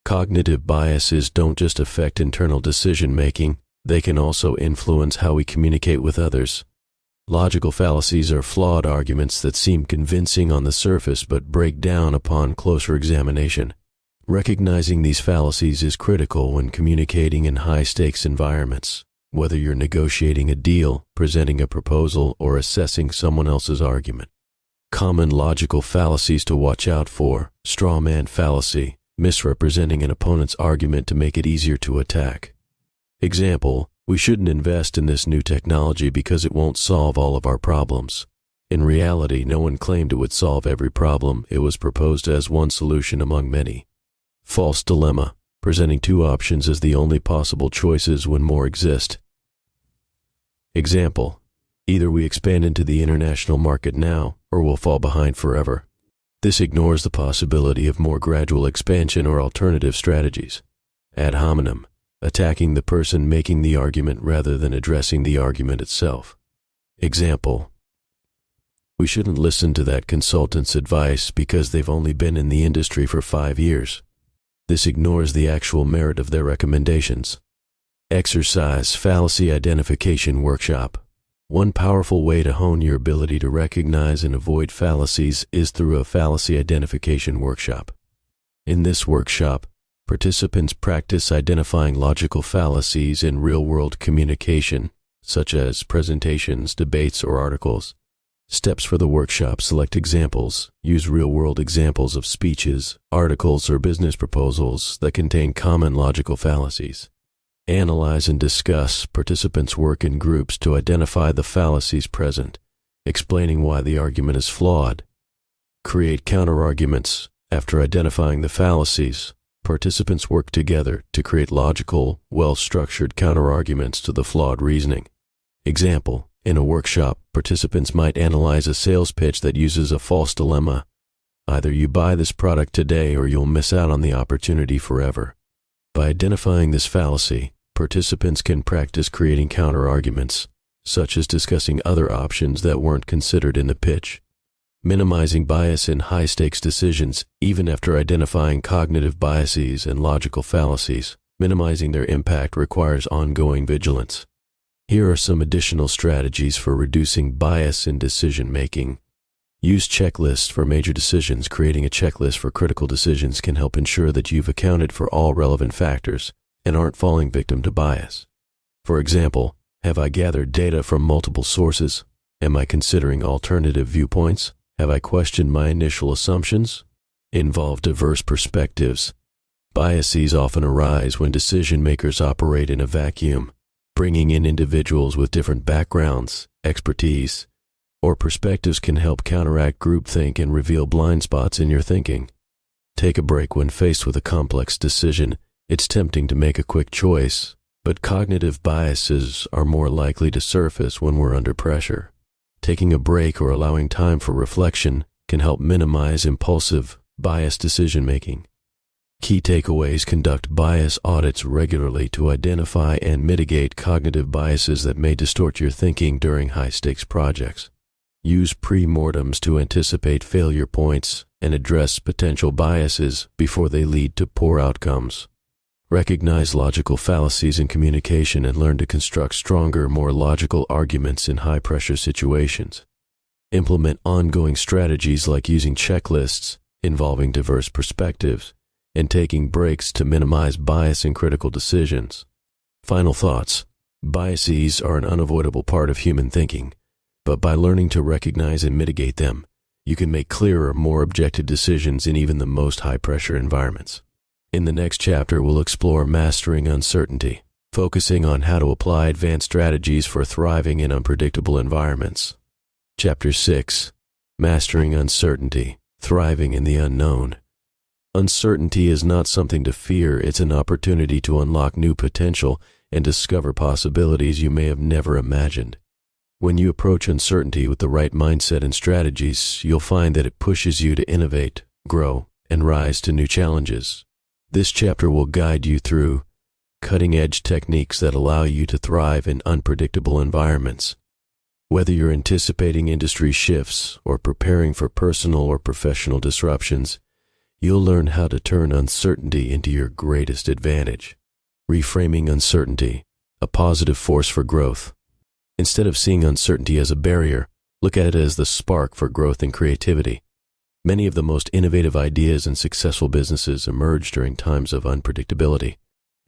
Cognitive biases don't just affect internal decision-making, they can also influence how we communicate with others. Logical fallacies are flawed arguments that seem convincing on the surface but break down upon closer examination. Recognizing these fallacies is critical when communicating in high-stakes environments. whether you're negotiating a deal, presenting a proposal, or assessing someone else's argument. Common logical fallacies to watch out for: straw man fallacy, misrepresenting an opponent's argument to make it easier to attack. Example, we shouldn't invest in this new technology because it won't solve all of our problems. In reality, no one claimed it would solve every problem. It was proposed as one solution among many. False dilemma, presenting two options as the only possible choices when more exist. Example, either we expand into the international market now, or we'll fall behind forever. This ignores the possibility of more gradual expansion or alternative strategies. Ad hominem, attacking the person making the argument rather than addressing the argument itself. Example, we shouldn't listen to that consultant's advice because they've only been in the industry for 5 years. This ignores the actual merit of their recommendations. Exercise fallacy identification workshop. One powerful way to hone your ability to recognize and avoid fallacies is through a fallacy identification workshop. In this workshop, participants practice identifying logical fallacies in real-world communication, such as presentations, debates, or articles. Steps for the workshop: select examples. Use real-world examples of speeches, articles, or business proposals that contain common logical fallacies. Analyze and discuss. Participants work in groups to identify the fallacies present, explaining why the argument is flawed. Create counterarguments. After identifying the fallacies, participants work together to create logical, well-structured counterarguments to the flawed reasoning. Example, in a workshop, participants might analyze a sales pitch that uses a false dilemma. Either you buy this product today or you'll miss out on the opportunity forever. By identifying this fallacy, participants can practice creating counterarguments, such as discussing other options that weren't considered in the pitch. Minimizing bias in high-stakes decisions. Even after identifying cognitive biases and logical fallacies, minimizing their impact requires ongoing vigilance. Here are some additional strategies for reducing bias in decision-making. Use checklists for major decisions. Creating a checklist for critical decisions can help ensure that you've accounted for all relevant factors and aren't falling victim to bias. For example, have I gathered data from multiple sources? Am I considering alternative viewpoints? Have I questioned my initial assumptions? Involve diverse perspectives. Biases often arise when decision-makers operate in a vacuum. Bringing in individuals with different backgrounds, expertise, or perspectives can help counteract groupthink and reveal blind spots in your thinking. Take a break when faced with a complex decision. It's tempting to make a quick choice, but cognitive biases are more likely to surface when we're under pressure. Taking a break or allowing time for reflection can help minimize impulsive, biased decision-making. Key takeaways: conduct bias audits regularly to identify and mitigate cognitive biases that may distort your thinking during high-stakes projects. Use pre-mortems to anticipate failure points and address potential biases before they lead to poor outcomes. Recognize logical fallacies in communication and learn to construct stronger, more logical arguments in high-pressure situations. Implement ongoing strategies like using checklists, involving diverse perspectives, and taking breaks to minimize bias in critical decisions. Final thoughts: biases are an unavoidable part of human thinking, but by learning to recognize and mitigate them, you can make clearer, more objective decisions in even the most high-pressure environments. In the next chapter, we'll explore mastering uncertainty, focusing on how to apply advanced strategies for thriving in unpredictable environments. Chapter 6: Mastering Uncertainty, Thriving in the Unknown. Uncertainty is not something to fear. It's an opportunity to unlock new potential and discover possibilities you may have never imagined. When you approach uncertainty with the right mindset and strategies, you'll find that it pushes you to innovate, grow, and rise to new challenges. This chapter will guide you through cutting-edge techniques that allow you to thrive in unpredictable environments. Whether you're anticipating industry shifts or preparing for personal or professional disruptions, you'll learn how to turn uncertainty into your greatest advantage. Reframing uncertainty, a positive force for growth. Instead of seeing uncertainty as a barrier, look at it as the spark for growth and creativity. Many of the most innovative ideas and successful businesses emerge during times of unpredictability.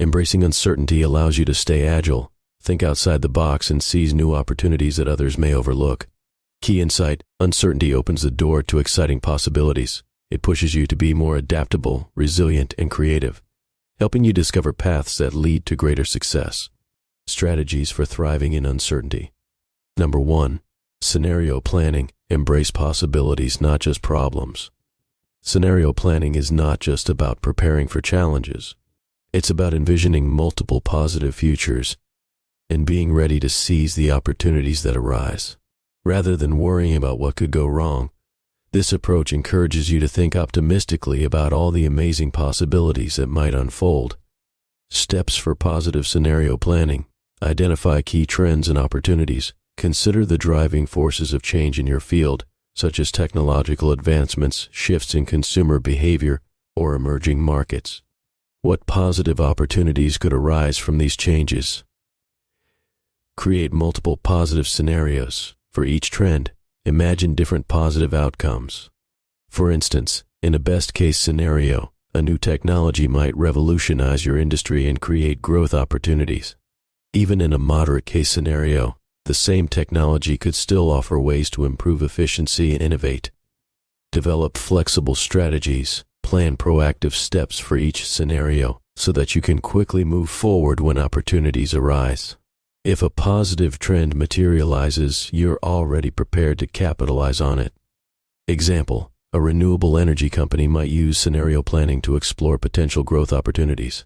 Embracing uncertainty allows you to stay agile, Think outside the box and seize new opportunities that others may overlook. Key insight: uncertainty opens the door to exciting possibilities. It pushes you to be more adaptable, resilient, and creative, helping you discover paths that lead to greater success. Strategies for thriving in uncertainty. Number 1. Scenario planning. Embrace possibilities, not just problems. Scenario planning is not just about preparing for challenges. It's about envisioning multiple positive futures and being ready to seize the opportunities that arise. Rather than worrying about what could go wrong, this approach encourages you to think optimistically about all the amazing possibilities that might unfold. Steps for positive scenario planning. Identify key trends and opportunities. Consider the driving forces of change in your field, such as technological advancements, shifts in consumer behavior, or emerging markets. What positive opportunities could arise from these changes? Create multiple positive scenarios. For each trend, imagine different positive outcomes. For instance, in a best-case scenario, a new technology might revolutionize your industry and create growth opportunities. Even in a moderate-case scenario, the same technology could still offer ways to improve efficiency and innovate. Develop flexible strategies. Plan proactive steps for each scenario so that you can quickly move forward when opportunities arise. If a positive trend materializes, you're already prepared to capitalize on it. Example: a renewable energy company might use scenario planning to explore potential growth opportunities.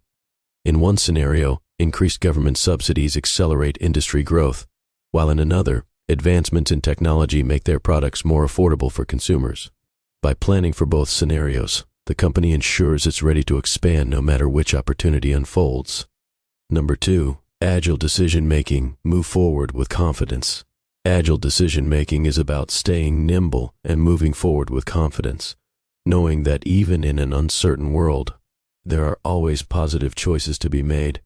In one scenario, increased government subsidies accelerate industry growth, while in another, advancements in technology make their products more affordable for consumers. By planning for both scenarios, the company ensures it's ready to expand no matter which opportunity unfolds. Number 2. Agile decision-making. Move forward with confidence. Agile decision-making is about staying nimble and moving forward with confidence, knowing that even in an uncertain world, there are always positive choices to be made.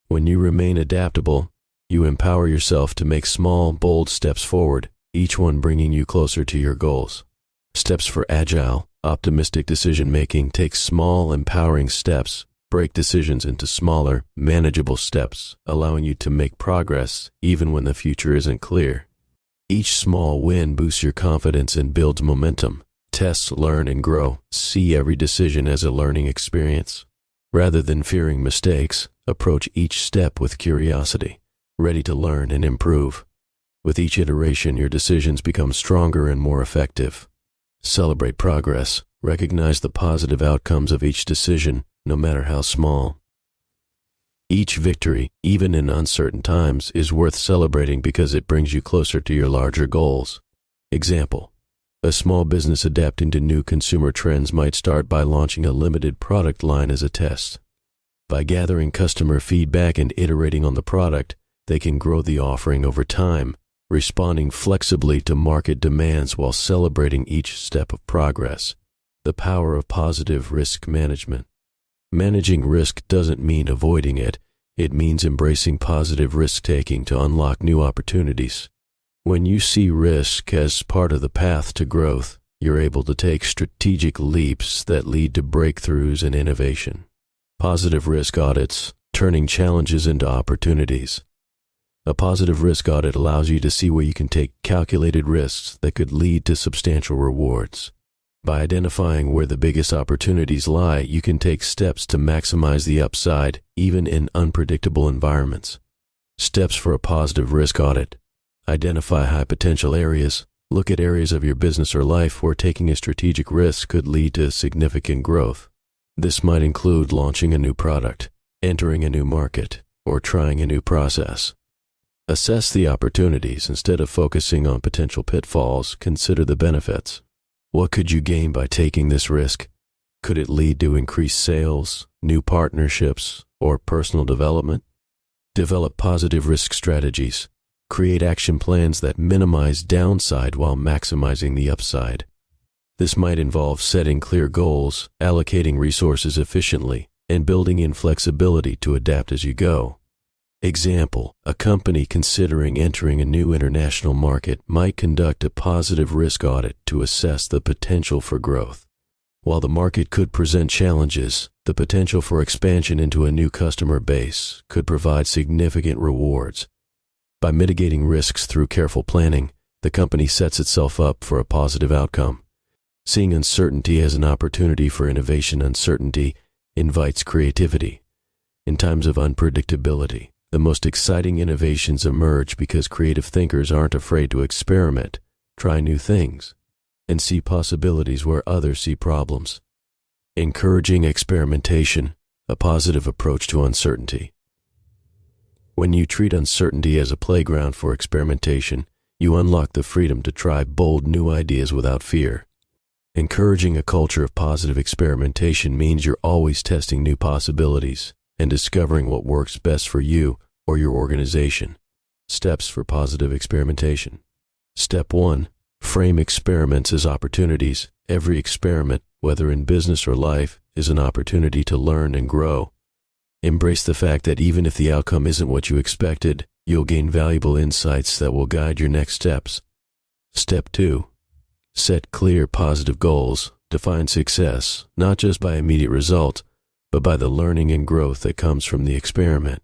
When you remain adaptable, you empower yourself to make small, bold steps forward, each one bringing you closer to your goals. Steps for agile, optimistic decision-making. Take small, empowering steps. Break decisions into smaller, manageable steps, allowing you to make progress even when the future isn't clear. Each small win boosts your confidence and builds momentum. Test, learn, and grow. See every decision as a learning experience. Rather than fearing mistakes, approach each step with curiosity, ready to learn and improve. With each iteration, your decisions become stronger and more effective. Celebrate progress. Recognize the positive outcomes of each decision, no matter how small. Each victory, even in uncertain times, is worth celebrating because it brings you closer to your larger goals. Example: a small business adapting to new consumer trends might start by launching a limited product line as a test. By gathering customer feedback and iterating on the product, they can grow the offering over time, responding flexibly to market demands while celebrating each step of progress. The power of positive risk management. Managing risk doesn't mean avoiding it. It means embracing positive risk-taking to unlock new opportunities. When you see risk as part of the path to growth, you're able to take strategic leaps that lead to breakthroughs and innovation. Positive risk audits, turning challenges into opportunities. A positive risk audit allows you to see where you can take calculated risks that could lead to substantial rewards. By identifying where the biggest opportunities lie, you can take steps to maximize the upside, even in unpredictable environments. Steps for a positive risk audit. Identify high potential areas. Look at areas of your business or life where taking a strategic risk could lead to significant growth. This might include launching a new product, entering a new market, or trying a new process. Assess the opportunities. Instead of focusing on potential pitfalls, consider the benefits. What could you gain by taking this risk? Could it lead to increased sales, new partnerships, or personal development? Develop positive risk strategies. Create action plans that minimize downside while maximizing the upside. This might involve setting clear goals, allocating resources efficiently, and building in flexibility to adapt as you go. Example: a company considering entering a new international market might conduct a positive risk audit to assess the potential for growth. While the market could present challenges, The potential for expansion into a new customer base could provide significant rewards. By mitigating risks through careful planning, the company sets itself up for a positive outcome. Seeing uncertainty as an opportunity for innovation, uncertainty invites creativity. In times of unpredictability, the most exciting innovations emerge because creative thinkers aren't afraid to experiment, try new things, and see possibilities where others see problems. Encouraging experimentation, a positive approach to uncertainty. When you treat uncertainty as a playground for experimentation, you unlock the freedom to try bold new ideas without fear. Encouraging a culture of positive experimentation means you're always testing new possibilities and discovering what works best for you or your organization. Steps for positive experimentation. Step 1. Frame experiments as opportunities. Every experiment, whether in business or life, is an opportunity to learn and grow. Embrace the fact that even if the outcome isn't what you expected, you'll gain valuable insights that will guide your next steps. Step 2. Set clear positive goals. Define success, not just by immediate results, but by the learning and growth that comes from the experiment.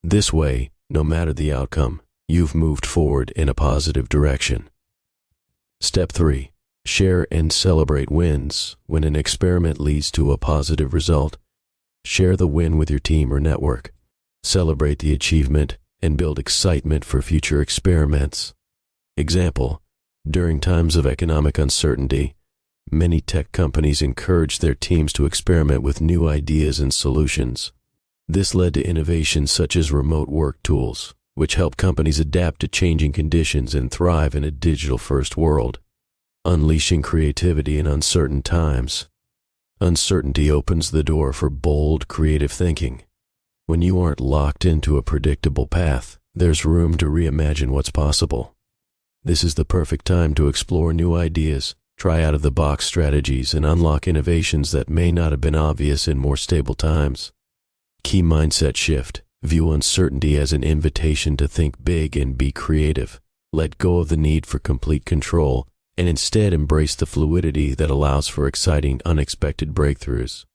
This way, no matter the outcome, you've moved forward in a positive direction. Step 3. Share and celebrate wins. When an experiment leads to a positive result, share the win with your team or network. Celebrate the achievement and build excitement for future experiments. Example: during times of economic uncertainty, many tech companies encourage their teams to experiment with new ideas and solutions. This led to innovations such as remote work tools, which help companies adapt to changing conditions and thrive in a digital-first world. Unleashing creativity in uncertain times. Uncertainty opens the door for bold, creative thinking. When you aren't locked into a predictable path, there's room to reimagine what's possible. This is the perfect time to explore new ideas, try out-of-the-box strategies, and unlock innovations that may not have been obvious in more stable times. Key mindset shift. View uncertainty as an invitation to think big and be creative. Let go of the need for complete control and instead embrace the fluidity that allows for exciting, unexpected breakthroughs.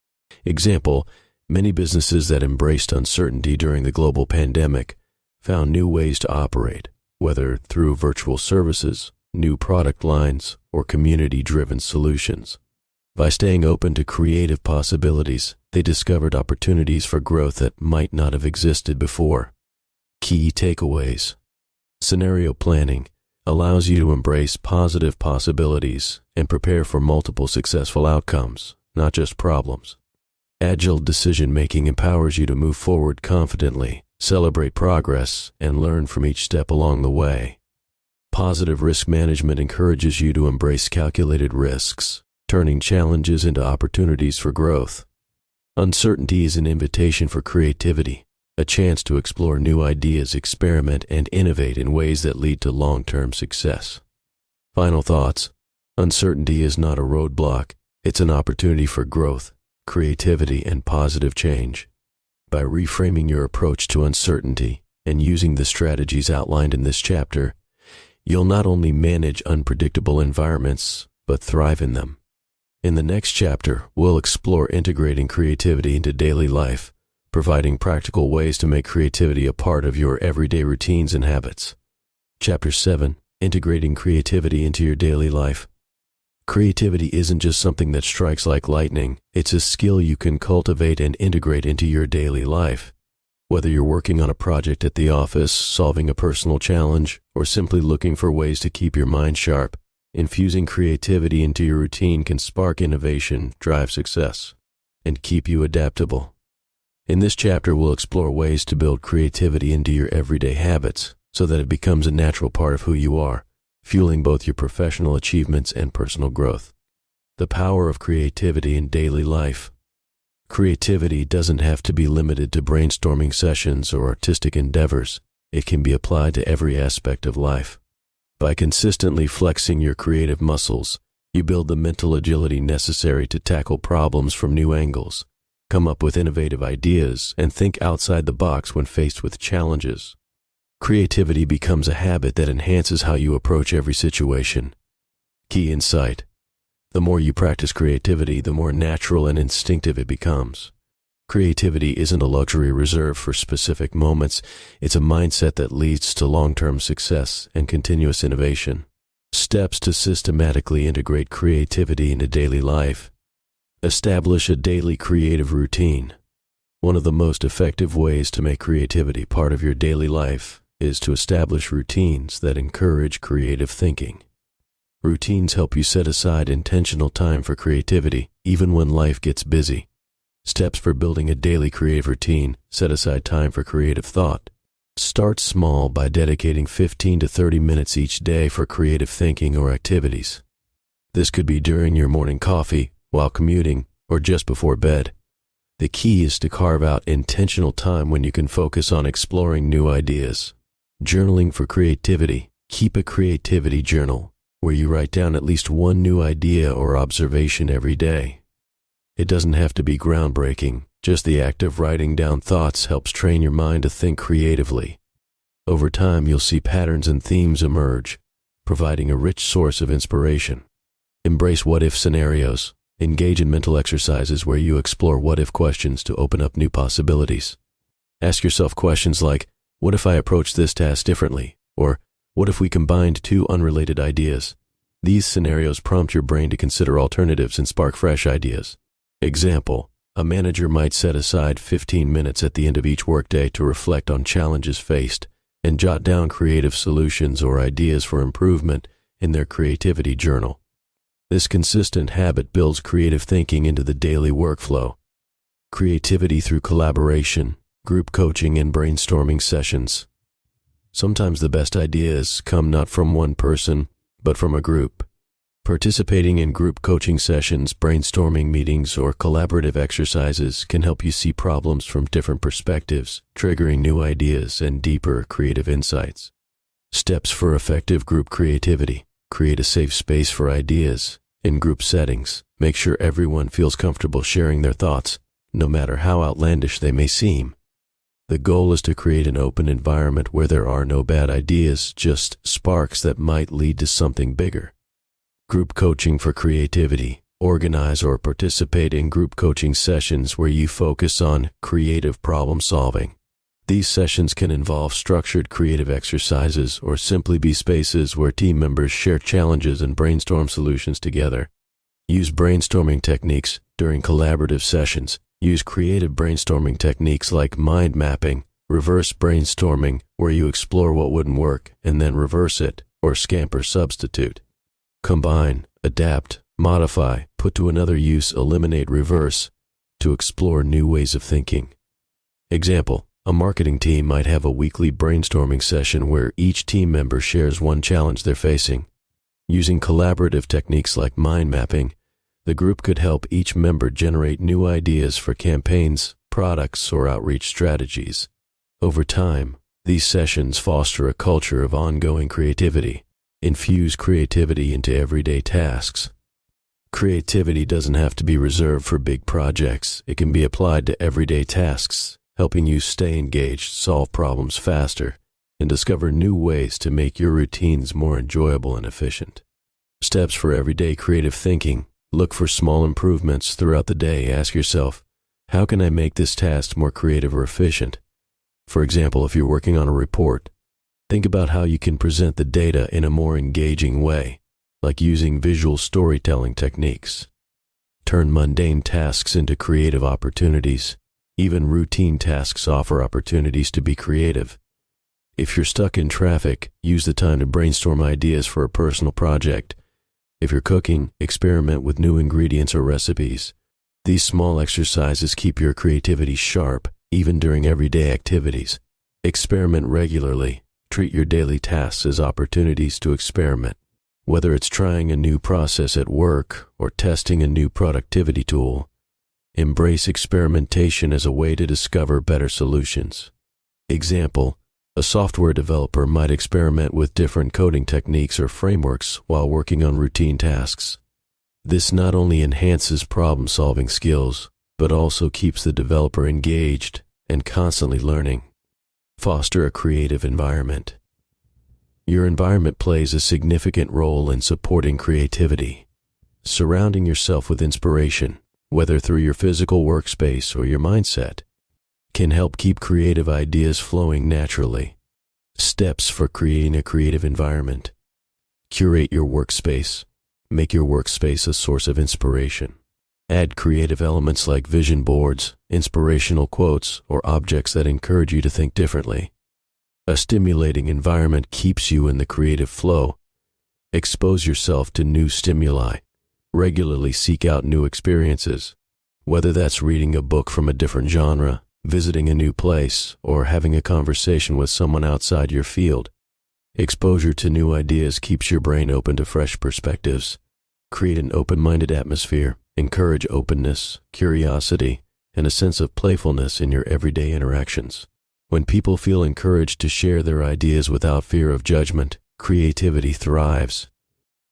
Example: many businesses that embraced uncertainty during the global pandemic found new ways to operate, whether through virtual services, new product lines, or community-driven solutions. By staying open to creative possibilities, they discovered opportunities for growth that might not have existed before. Key takeaways. Scenario planning allows you to embrace positive possibilities and prepare for multiple successful outcomes, not just problems. Agile decision-making empowers you to move forward confidently, celebrate progress, and learn from each step along the way. Positive risk management encourages you to embrace calculated risks, turning challenges into opportunities for growth. Uncertainty is an invitation for creativity, a chance to explore new ideas, experiment, and innovate in ways that lead to long-term success. Final thoughts. Uncertainty is not a roadblock. It's an opportunity for growth, creativity, and positive change. By reframing your approach to uncertainty and using the strategies outlined in this chapter, you'll not only manage unpredictable environments, but thrive in them. In the next chapter, we'll explore integrating creativity into daily life, providing practical ways to make creativity a part of your everyday routines and habits. Chapter 7. Integrating creativity into your daily life. Creativity isn't just something that strikes like lightning. It's a skill you can cultivate and integrate into your daily life. Whether you're working on a project at the office, solving a personal challenge, or simply looking for ways to keep your mind sharp, infusing creativity into your routine can spark innovation, drive success, and keep you adaptable. In this chapter, we'll explore ways to build creativity into your everyday habits so that it becomes a natural part of who you are, fueling both your professional achievements and personal growth. The power of creativity in daily life. Creativity doesn't have to be limited to brainstorming sessions or artistic endeavors. It can be applied to every aspect of life. By consistently flexing your creative muscles, you build the mental agility necessary to tackle problems from new angles, come up with innovative ideas, and think outside the box when faced with challenges. Creativity becomes a habit that enhances how you approach every situation. Key insight. The more you practice creativity, the more natural and instinctive it becomes. Creativity isn't a luxury reserved for specific moments. It's a mindset that leads to long-term success and continuous innovation. Steps to systematically integrate creativity into daily life. Establish a daily creative routine. One of the most effective ways to make creativity part of your daily life is to establish routines that encourage creative thinking. Routines help you set aside intentional time for creativity, even when life gets busy. Steps for building a daily creative routine: set aside time for creative thought. Start small by dedicating 15 to 30 minutes each day for creative thinking or activities. This could be during your morning coffee, while commuting, or just before bed. The key is to carve out intentional time when you can focus on exploring new ideas. Journaling for creativity. Keep a creativity journal where you write down at least one new idea or observation every day. It doesn't have to be groundbreaking. Just the act of writing down thoughts helps train your mind to think creatively. Over time, you'll see patterns and themes emerge, providing a rich source of inspiration. Embrace what-if scenarios. Engage in mental exercises where you explore what-if questions to open up new possibilities. Ask yourself questions like, what if I approach this task differently? Or, what if we combined two unrelated ideas? These scenarios prompt your brain to consider alternatives and spark fresh ideas. Example: a manager might set aside 15 minutes at the end of each workday to reflect on challenges faced and jot down creative solutions or ideas for improvement in their creativity journal. This consistent habit builds creative thinking into the daily workflow. Creativity through collaboration, group coaching, and brainstorming sessions. Sometimes the best ideas come not from one person, but from a group. Participating in group coaching sessions, brainstorming meetings, or collaborative exercises can help you see problems from different perspectives, triggering new ideas and deeper creative insights. Steps for effective group creativity. Create a safe space for ideas. In group settings, make sure everyone feels comfortable sharing their thoughts, no matter how outlandish they may seem. The goal is to create an open environment where there are no bad ideas, just sparks that might lead to something bigger. Group coaching for creativity. Organize or participate in group coaching sessions where you focus on creative problem solving. These sessions can involve structured creative exercises or simply be spaces where team members share challenges and brainstorm solutions together. Use brainstorming techniques during collaborative sessions. Use creative brainstorming techniques like mind mapping, reverse brainstorming, where you explore what wouldn't work and then reverse it, or scamper substitute. Combine, adapt, modify, put to another use, eliminate, reverse, to explore new ways of thinking. Example: a marketing team might have a weekly brainstorming session where each team member shares one challenge they're facing. Using collaborative techniques like mind mapping, the group could help each member generate new ideas for campaigns, products, or outreach strategies. Over time, these sessions foster a culture of ongoing creativity. Infuse creativity into everyday tasks. Creativity doesn't have to be reserved for big projects. It can be applied to everyday tasks, helping you stay engaged, solve problems faster, and discover new ways to make your routines more enjoyable and efficient. Steps for everyday creative thinking. Look for small improvements throughout the day. Ask yourself, how can I make this task more creative or efficient? For example, if you're working on a report, think about how you can present the data in a more engaging way, like using visual storytelling techniques. Turn mundane tasks into creative opportunities. Even routine tasks offer opportunities to be creative. If you're stuck in traffic, use the time to brainstorm ideas for a personal project. If you're cooking, experiment with new ingredients or recipes. These small exercises keep your creativity sharp, even during everyday activities. Experiment regularly. Treat your daily tasks as opportunities to experiment. Whether it's trying a new process at work or testing a new productivity tool, embrace experimentation as a way to discover better solutions. Example: a software developer might experiment with different coding techniques or frameworks while working on routine tasks. This not only enhances problem-solving skills, but also keeps the developer engaged and constantly learning. Foster a creative environment. Your environment plays a significant role in supporting creativity. Surrounding yourself with inspiration, whether through your physical workspace or your mindset, can help keep creative ideas flowing naturally. Steps for creating a creative environment. Curate your workspace. Make your workspace a source of inspiration. Add creative elements like vision boards, inspirational quotes, or objects that encourage you to think differently. A stimulating environment keeps you in the creative flow. Expose yourself to new stimuli. Regularly seek out new experiences, whether that's reading a book from a different genre, visiting a new place, or having a conversation with someone outside your field. Exposure to new ideas keeps your brain open to fresh perspectives. Create an open-minded atmosphere. Encourage openness, curiosity, and a sense of playfulness in your everyday interactions. When people feel encouraged to share their ideas without fear of judgment, creativity thrives.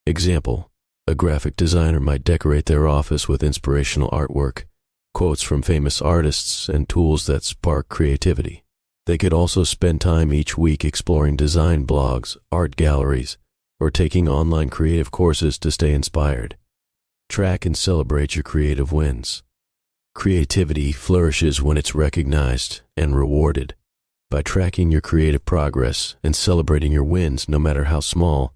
Example: a graphic designer might decorate their office with inspirational artwork, quotes from famous artists, and tools that spark creativity. They could also spend time each week exploring design blogs, art galleries, or taking online creative courses to stay inspired. Track and celebrate your creative wins. Creativity flourishes when it's recognized and rewarded. By tracking your creative progress and celebrating your wins, no matter how small,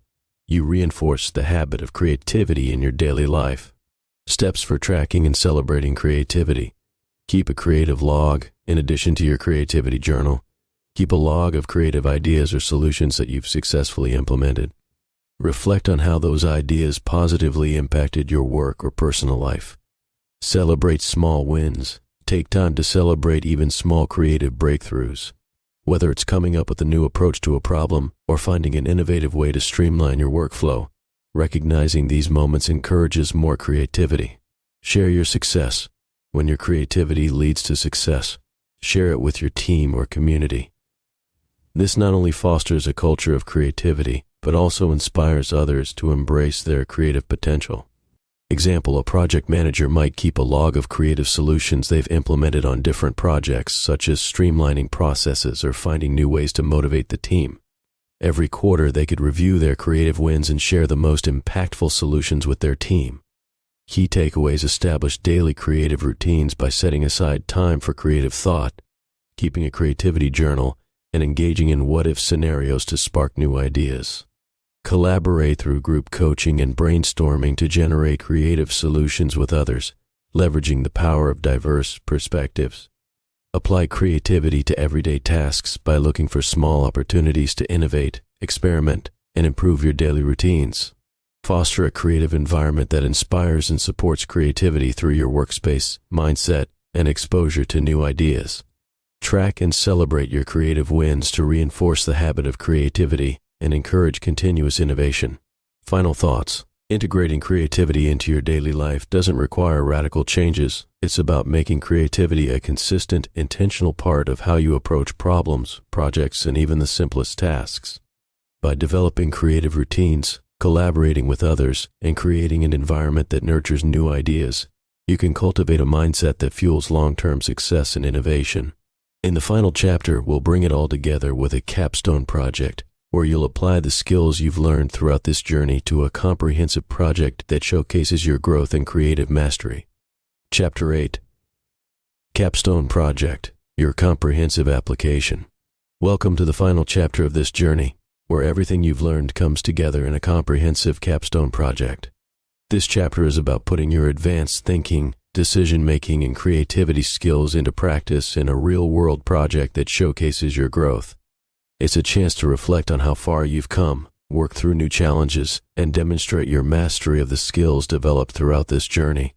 you reinforce the habit of creativity in your daily life. Steps for tracking and celebrating creativity. Keep a creative log in addition to your creativity journal. Keep a log of creative ideas or solutions that you've successfully implemented. Reflect on how those ideas positively impacted your work or personal life. Celebrate small wins. Take time to celebrate even small creative breakthroughs. Whether it's coming up with a new approach to a problem or finding an innovative way to streamline your workflow, recognizing these moments encourages more creativity. Share your success. When your creativity leads to success, share it with your team or community. This not only fosters a culture of creativity, but also inspires others to embrace their creative potential. Example: a project manager might keep a log of creative solutions they've implemented on different projects, such as streamlining processes or finding new ways to motivate the team. Every quarter, they could review their creative wins and share the most impactful solutions with their team. Key takeaways: establish daily creative routines by setting aside time for creative thought, keeping a creativity journal, and engaging in what-if scenarios to spark new ideas. Collaborate through group coaching and brainstorming to generate creative solutions with others, leveraging the power of diverse perspectives. Apply creativity to everyday tasks by looking for small opportunities to innovate, experiment, and improve your daily routines. Foster a creative environment that inspires and supports creativity through your workspace, mindset, and exposure to new ideas. Track and celebrate your creative wins to reinforce the habit of creativity and encourage continuous innovation. Final thoughts. Integrating creativity into your daily life doesn't require radical changes. It's about making creativity a consistent, intentional part of how you approach problems, projects, and even the simplest tasks. By developing creative routines, collaborating with others, and creating an environment that nurtures new ideas, you can cultivate a mindset that fuels long-term success and innovation. In the final chapter, we'll bring it all together with a capstone project, where you'll apply the skills you've learned throughout this journey to a comprehensive project that showcases your growth and creative mastery. Chapter 8. Capstone Project, Your Comprehensive Application. Welcome to the final chapter of this journey, where everything you've learned comes together in a comprehensive capstone project. This chapter is about putting your advanced thinking, decision-making, and creativity skills into practice in a real-world project that showcases your growth. It's a chance to reflect on how far you've come, work through new challenges, and demonstrate your mastery of the skills developed throughout this journey.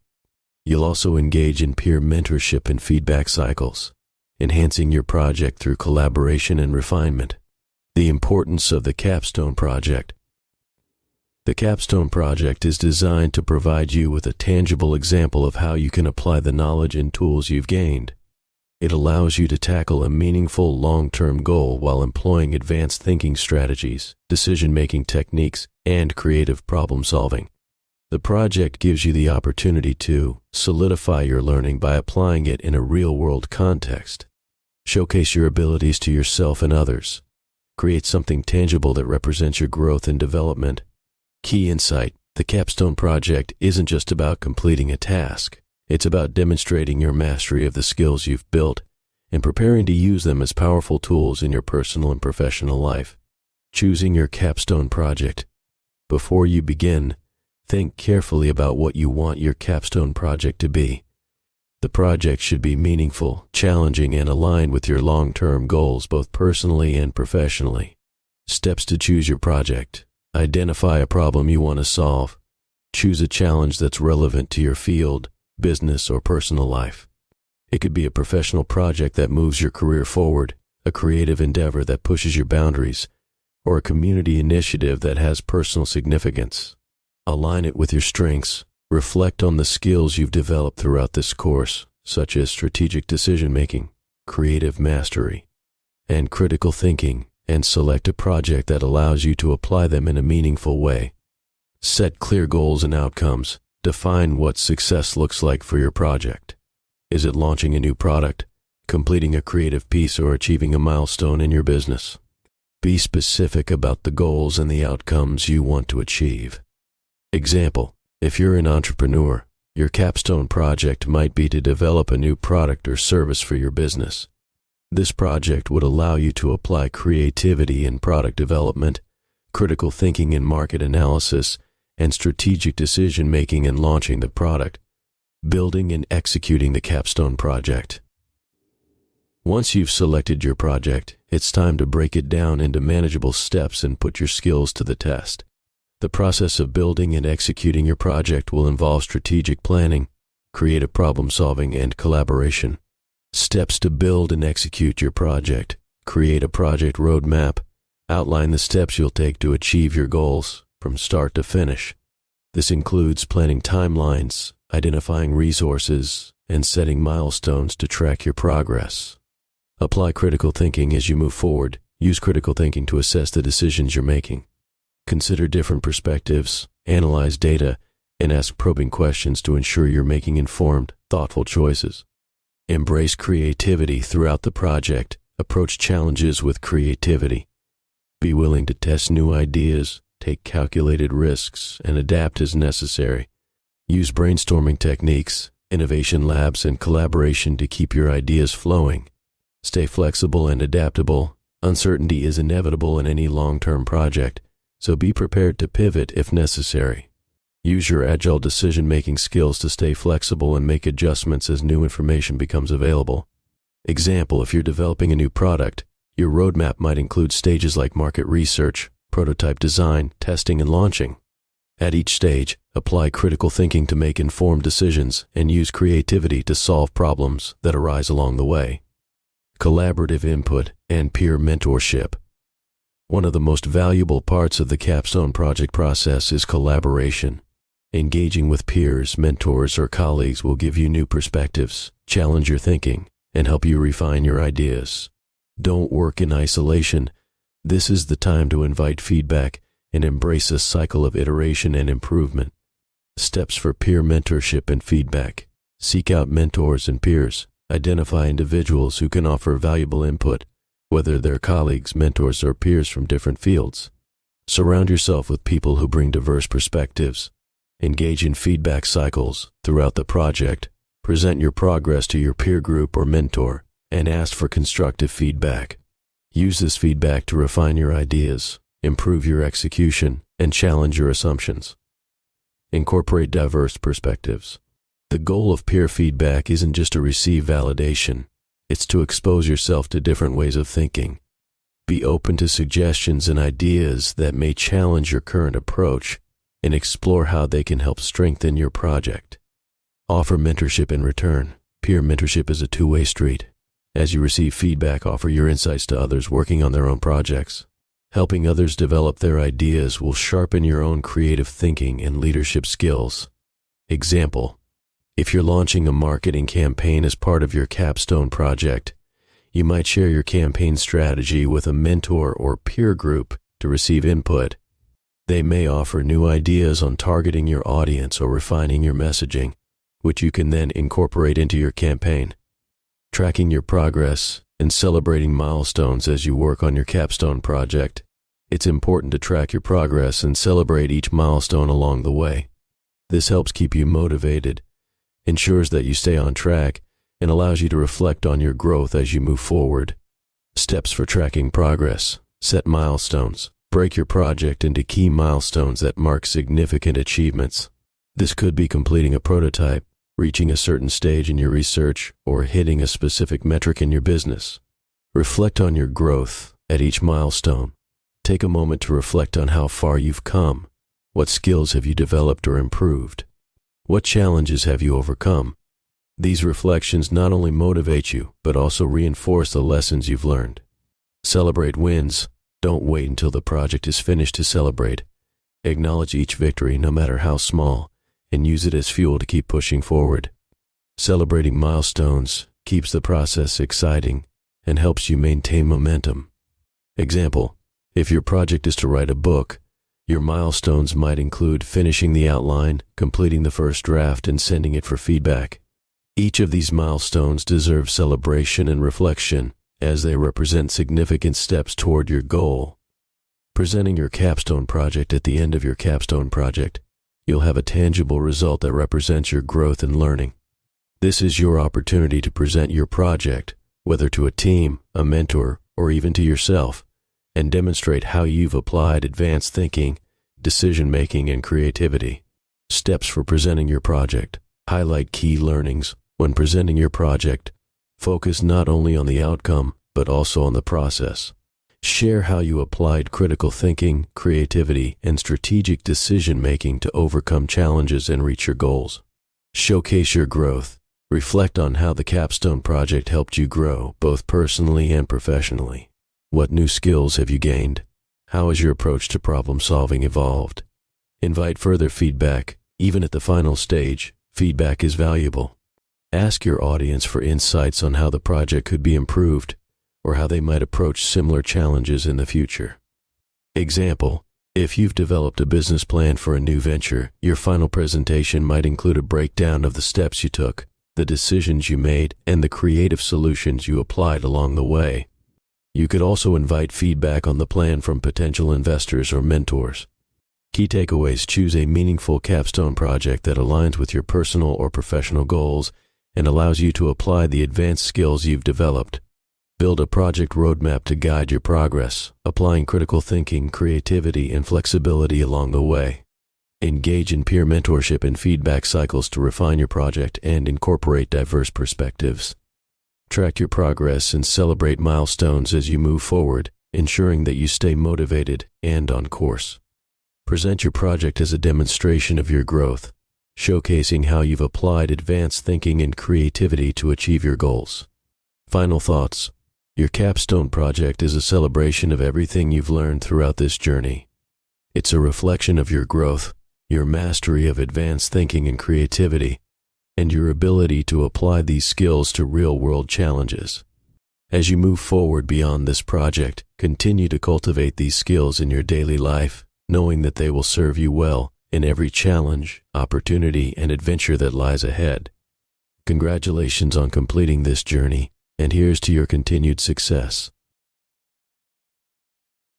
You'll also engage in peer mentorship and feedback cycles, enhancing your project through collaboration and refinement. The importance of the capstone project. The capstone project is designed to provide you with a tangible example of how you can apply the knowledge and tools you've gained. It allows you to tackle a meaningful long-term goal while employing advanced thinking strategies, decision-making techniques, and creative problem-solving. The project gives you the opportunity to solidify your learning by applying it in a real-world context, showcase your abilities to yourself and others, create something tangible that represents your growth and development. Key insight: the capstone project isn't just about completing a task. It's about demonstrating your mastery of the skills you've built and preparing to use them as powerful tools in your personal and professional life. Choosing your capstone project. Before you begin, think carefully about what you want your capstone project to be. The project should be meaningful, challenging, and aligned with your long-term goals, both personally and professionally. Steps to choose your project. Identify a problem you want to solve. Choose a challenge that's relevant to your field, business, or personal life. It could be a professional project that moves your career forward, a creative endeavor that pushes your boundaries, or a community initiative that has personal significance. Align it with your strengths. Reflect on the skills you've developed throughout this course, such as strategic decision-making, creative mastery, and critical thinking, and select a project that allows you to apply them in a meaningful way. Set clear goals and outcomes. Define what success looks like for your project. Is it launching a new product, completing a creative piece, or achieving a milestone in your business? Be specific about the goals and the outcomes you want to achieve. Example, if you're an entrepreneur, your capstone project might be to develop a new product or service for your business. This project would allow you to apply creativity in product development, critical thinking in market analysis, and strategic decision-making in launching the product, building and executing the capstone project. Once you've selected your project, it's time to break it down into manageable steps and put your skills to the test. The process of building and executing your project will involve strategic planning, creative problem-solving, and collaboration. Steps to build and execute your project. Create a project roadmap. Outline the steps you'll take to achieve your goals from start to finish. This includes planning timelines, identifying resources, and setting milestones to track your progress. Apply critical thinking as you move forward. Use critical thinking to assess the decisions you're making. Consider different perspectives, analyze data, and ask probing questions to ensure you're making informed, thoughtful choices. Embrace creativity throughout the project. Approach challenges with creativity. Be willing to test new ideas, take calculated risks, and adapt as necessary. Use brainstorming techniques, innovation labs, and collaboration to keep your ideas flowing. Stay flexible and adaptable. Uncertainty is inevitable in any long-term project, so be prepared to pivot if necessary. Use your agile decision-making skills to stay flexible and make adjustments as new information becomes available. Example, if you're developing a new product, your roadmap might include stages like market research, prototype design, testing, and launching. At each stage, apply critical thinking to make informed decisions and use creativity to solve problems that arise along the way. Collaborative input and peer mentorship. One of the most valuable parts of the capstone project process is collaboration. Engaging with peers, mentors, or colleagues will give you new perspectives, challenge your thinking, and help you refine your ideas. Don't work in isolation. This is the time to invite feedback and embrace a cycle of iteration and improvement. Steps for peer mentorship and feedback. Seek out mentors and peers. Identify individuals who can offer valuable input, whether they're colleagues, mentors, or peers from different fields. Surround yourself with people who bring diverse perspectives. Engage in feedback cycles throughout the project. Present your progress to your peer group or mentor, and ask for constructive feedback. Use this feedback to refine your ideas, improve your execution, and challenge your assumptions. Incorporate diverse perspectives. The goal of peer feedback isn't just to receive validation, it's to expose yourself to different ways of thinking. Be open to suggestions and ideas that may challenge your current approach, and explore how they can help strengthen your project. Offer mentorship in return. Peer mentorship is a two-way street. As you receive feedback, offer your insights to others working on their own projects. Helping others develop their ideas will sharpen your own creative thinking and leadership skills. Example, if you're launching a marketing campaign as part of your capstone project, you might share your campaign strategy with a mentor or peer group to receive input. They may offer new ideas on targeting your audience or refining your messaging, which you can then incorporate into your campaign. Tracking your progress and celebrating milestones as you work on your capstone project. It's important to track your progress and celebrate each milestone along the way. This helps keep you motivated ensures that you stay on track, and allows you to reflect on your growth as you move forward. Steps for tracking progress. Set milestones. Break your project into key milestones that mark significant achievements. This could be completing a prototype, reaching a certain stage in your research, or hitting a specific metric in your business. Reflect on your growth at each milestone. Take a moment to reflect on how far you've come. What skills have you developed or improved? What challenges have you overcome? These reflections not only motivate you, but also reinforce the lessons you've learned. Celebrate wins. Don't wait until the project is finished to celebrate. Acknowledge each victory, no matter how small, and use it as fuel to keep pushing forward. Celebrating milestones keeps the process exciting and helps you maintain momentum. Example: if your project is to write a book, your milestones might include finishing the outline, completing the first draft, and sending it for feedback. Each of these milestones deserves celebration and reflection, as they represent significant steps toward your goal. Presenting your capstone project. At the end of your capstone project, you'll have a tangible result that represents your growth and learning. This is your opportunity to present your project, whether to a team, a mentor, or even to yourself, and demonstrate how you've applied advanced thinking, decision-making, and creativity. Steps for presenting your project. Highlight key learnings. When presenting your project, focus not only on the outcome, but also on the process. Share how you applied critical thinking, creativity, and strategic decision-making to overcome challenges and reach your goals. Showcase your growth. Reflect on how the capstone project helped you grow, both personally and professionally. What new skills have you gained? How has your approach to problem-solving evolved? Invite further feedback. Even at the final stage, feedback is valuable. Ask your audience for insights on how the project could be improved, or how they might approach similar challenges in the future. Example: if you've developed a business plan for a new venture, your final presentation might include a breakdown of the steps you took, the decisions you made, and the creative solutions you applied along the way. You could also invite feedback on the plan from potential investors or mentors. Key takeaways: choose a meaningful capstone project that aligns with your personal or professional goals and allows you to apply the advanced skills you've developed. Build a project roadmap to guide your progress, applying critical thinking, creativity, and flexibility along the way. Engage in peer mentorship and feedback cycles to refine your project and incorporate diverse perspectives. Track your progress and celebrate milestones as you move forward, ensuring that you stay motivated and on course. Present your project as a demonstration of your growth, showcasing how you've applied advanced thinking and creativity to achieve your goals. Final thoughts. Your capstone project is a celebration of everything you've learned throughout this journey. It's a reflection of your growth, your mastery of advanced thinking and creativity, and your ability to apply these skills to real-world challenges. As you move forward beyond this project, continue to cultivate these skills in your daily life, knowing that they will serve you well in every challenge, opportunity, and adventure that lies ahead. Congratulations on completing this journey, and here's to your continued success.